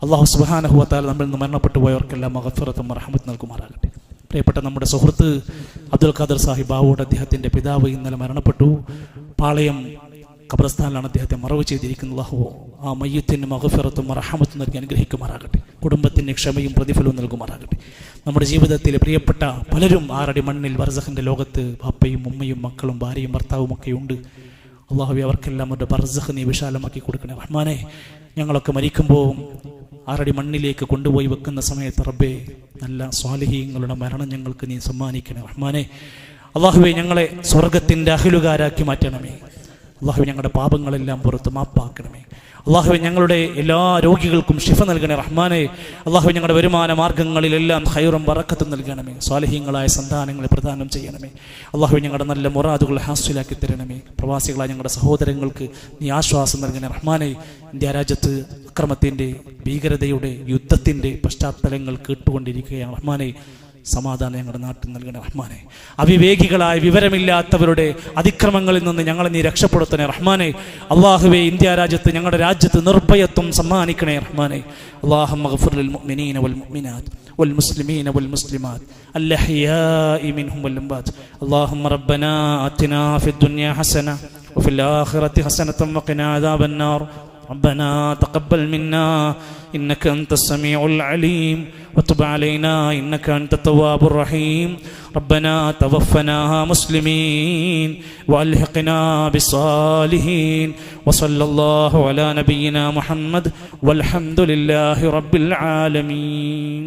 അല്ലാഹു സുബ്ഹാനഹു വ തആല നമ്മിൽ നിന്ന് മരണപ്പെട്ടു പോയവർക്കെല്ലാം മഗ്ഫിറത്തും റഹ്മത്തും നൽകുമാറാകട്ടെ. പ്രിയപ്പെട്ട നമ്മുടെ സുഹൃത്ത് അബ്ദുൽ ഖാദർ സാഹിബ് ആവൂട്, അദ്ദേഹത്തിന്റെ പിതാവ് ഇന്നലെ മരണപ്പെട്ടു. പാളയം ഖബർസ്ഥാനിലാണ് അദ്ദേഹത്തെ മറവ് ചെയ്തിരിക്കുന്നത്. അല്ലാഹു ആ മയ്യിത്തിന് മഗ്ഫിറത്തും റഹ്മത്തും നൽകി അനുഗ്രഹിക്കുമാറാകട്ടെ. കുടുംബത്തിന് ക്ഷമയും പ്രതിഫലവും നൽകുമാറാകട്ടെ. നമ്മുടെ ജീവിതത്തിലെ പ്രിയപ്പെട്ട പലരും ആറടി മണ്ണിൽ ബർസഖിന്റെ ലോകത്ത് ബാപ്പയും ഉമ്മയും മക്കളും ഭാര്യയും ഭർത്താവും ഒക്കെ ഉണ്ട്. അല്ലാഹു അവർക്കെല്ലാം അവരുടെ ബർസഖ് നീ വിശാലമാക്കി കൊടുക്കണേ റഹ്മാനെ. ഞങ്ങളൊക്കെ മരിക്കുമ്പോൾ ആറടി മണ്ണിലേക്ക് കൊണ്ടുപോയി വെക്കുന്ന സമയത്ത് റബ്ബേ, നല്ല സ്വാലിഹീങ്ങളുടെ മരണം ഞങ്ങൾക്ക് നീ സമ്മാനിക്കണേ റഹ്മാനെ. അല്ലാഹുവേ, ഞങ്ങളെ സ്വർഗത്തിന്റെ അഹ്ലുകാരാക്കി മാറ്റണമേ. അള്ളാഹുവേ ഞങ്ങളുടെ പാപങ്ങളെല്ലാം പുറത്ത് മാപ്പാക്കണമേ. അള്ളാഹുവേ ഞങ്ങളുടെ എല്ലാ രോഗികൾക്കും ശിഫ നൽകണേ റഹ്മാനെ. അള്ളാഹുവേ ഞങ്ങളുടെ വരുമാന മാർഗ്ഗങ്ങളിലെല്ലാം ഖൈറും ബറക്കത്തും നൽകണമേ. സ്വാലിഹീങ്ങളായ സന്താനങ്ങളെ പ്രദാനം ചെയ്യണമേ. അള്ളാഹുവേ ഞങ്ങളുടെ നല്ല മുറാദുകൾ ഹാസിലാക്കി തരണമേ. പ്രവാസികളായ ഞങ്ങളുടെ സഹോദരങ്ങൾക്ക് നീ ആശ്വാസം നൽകണേ റഹ്മാനെ. ഇന്ത്യ രാജ്യത്ത് അക്രമത്തിൻ്റെ, ഭീകരതയുടെ, യുദ്ധത്തിൻ്റെ പശ്ചാത്തലങ്ങൾ കേട്ടുകൊണ്ടിരിക്കുകയാണ് റഹ്മാനെ. സമാധാനം ഞങ്ങളുടെ നാട്ടിൽ നൽകണേ റഹ്മാനെ. അവിവേകികളായ വിവരമില്ലാത്തവരുടെ അതിക്രമങ്ങളിൽ നിന്ന് ഞങ്ങളെ നീ രക്ഷപ്പെടുത്തണേ റഹ്മാനെ. അള്ളാഹുവേ ഇന്ത്യ രാജ്യത്ത്, ഞങ്ങളുടെ രാജ്യത്ത് നിർഭയത്വം സമ്മാനിക്കണേ റഹ്മാനെ. അല്ലാഹുമ്മ ഗ്ഫിർ ലിൽ മുഅ്മിനീന വൽ മുഅ്മിനാത്ത് വൽ മുസ്ലിമീന വൽ മുസ്ലിമാത്ത് അൽഅഹ്യാഇ മിൻഹും വൽ അംവാത്ത്. അല്ലാഹുമ്മ റബ്ബനാ ആതിനാ ഫിദ് ദുനിയ ഹസന വഫിൽ ആഖിറതി ഹസനതൻ വഖിനാ അദാബൻ നാർ. ربنا تقبل منا إنك أنت السميع العليم وتب علينا إنك أنت التواب الرحيم. ربنا توفنا مسلمين وألحقنا بالصالحين. وصلى الله على نبينا محمد والحمد لله رب العالمين.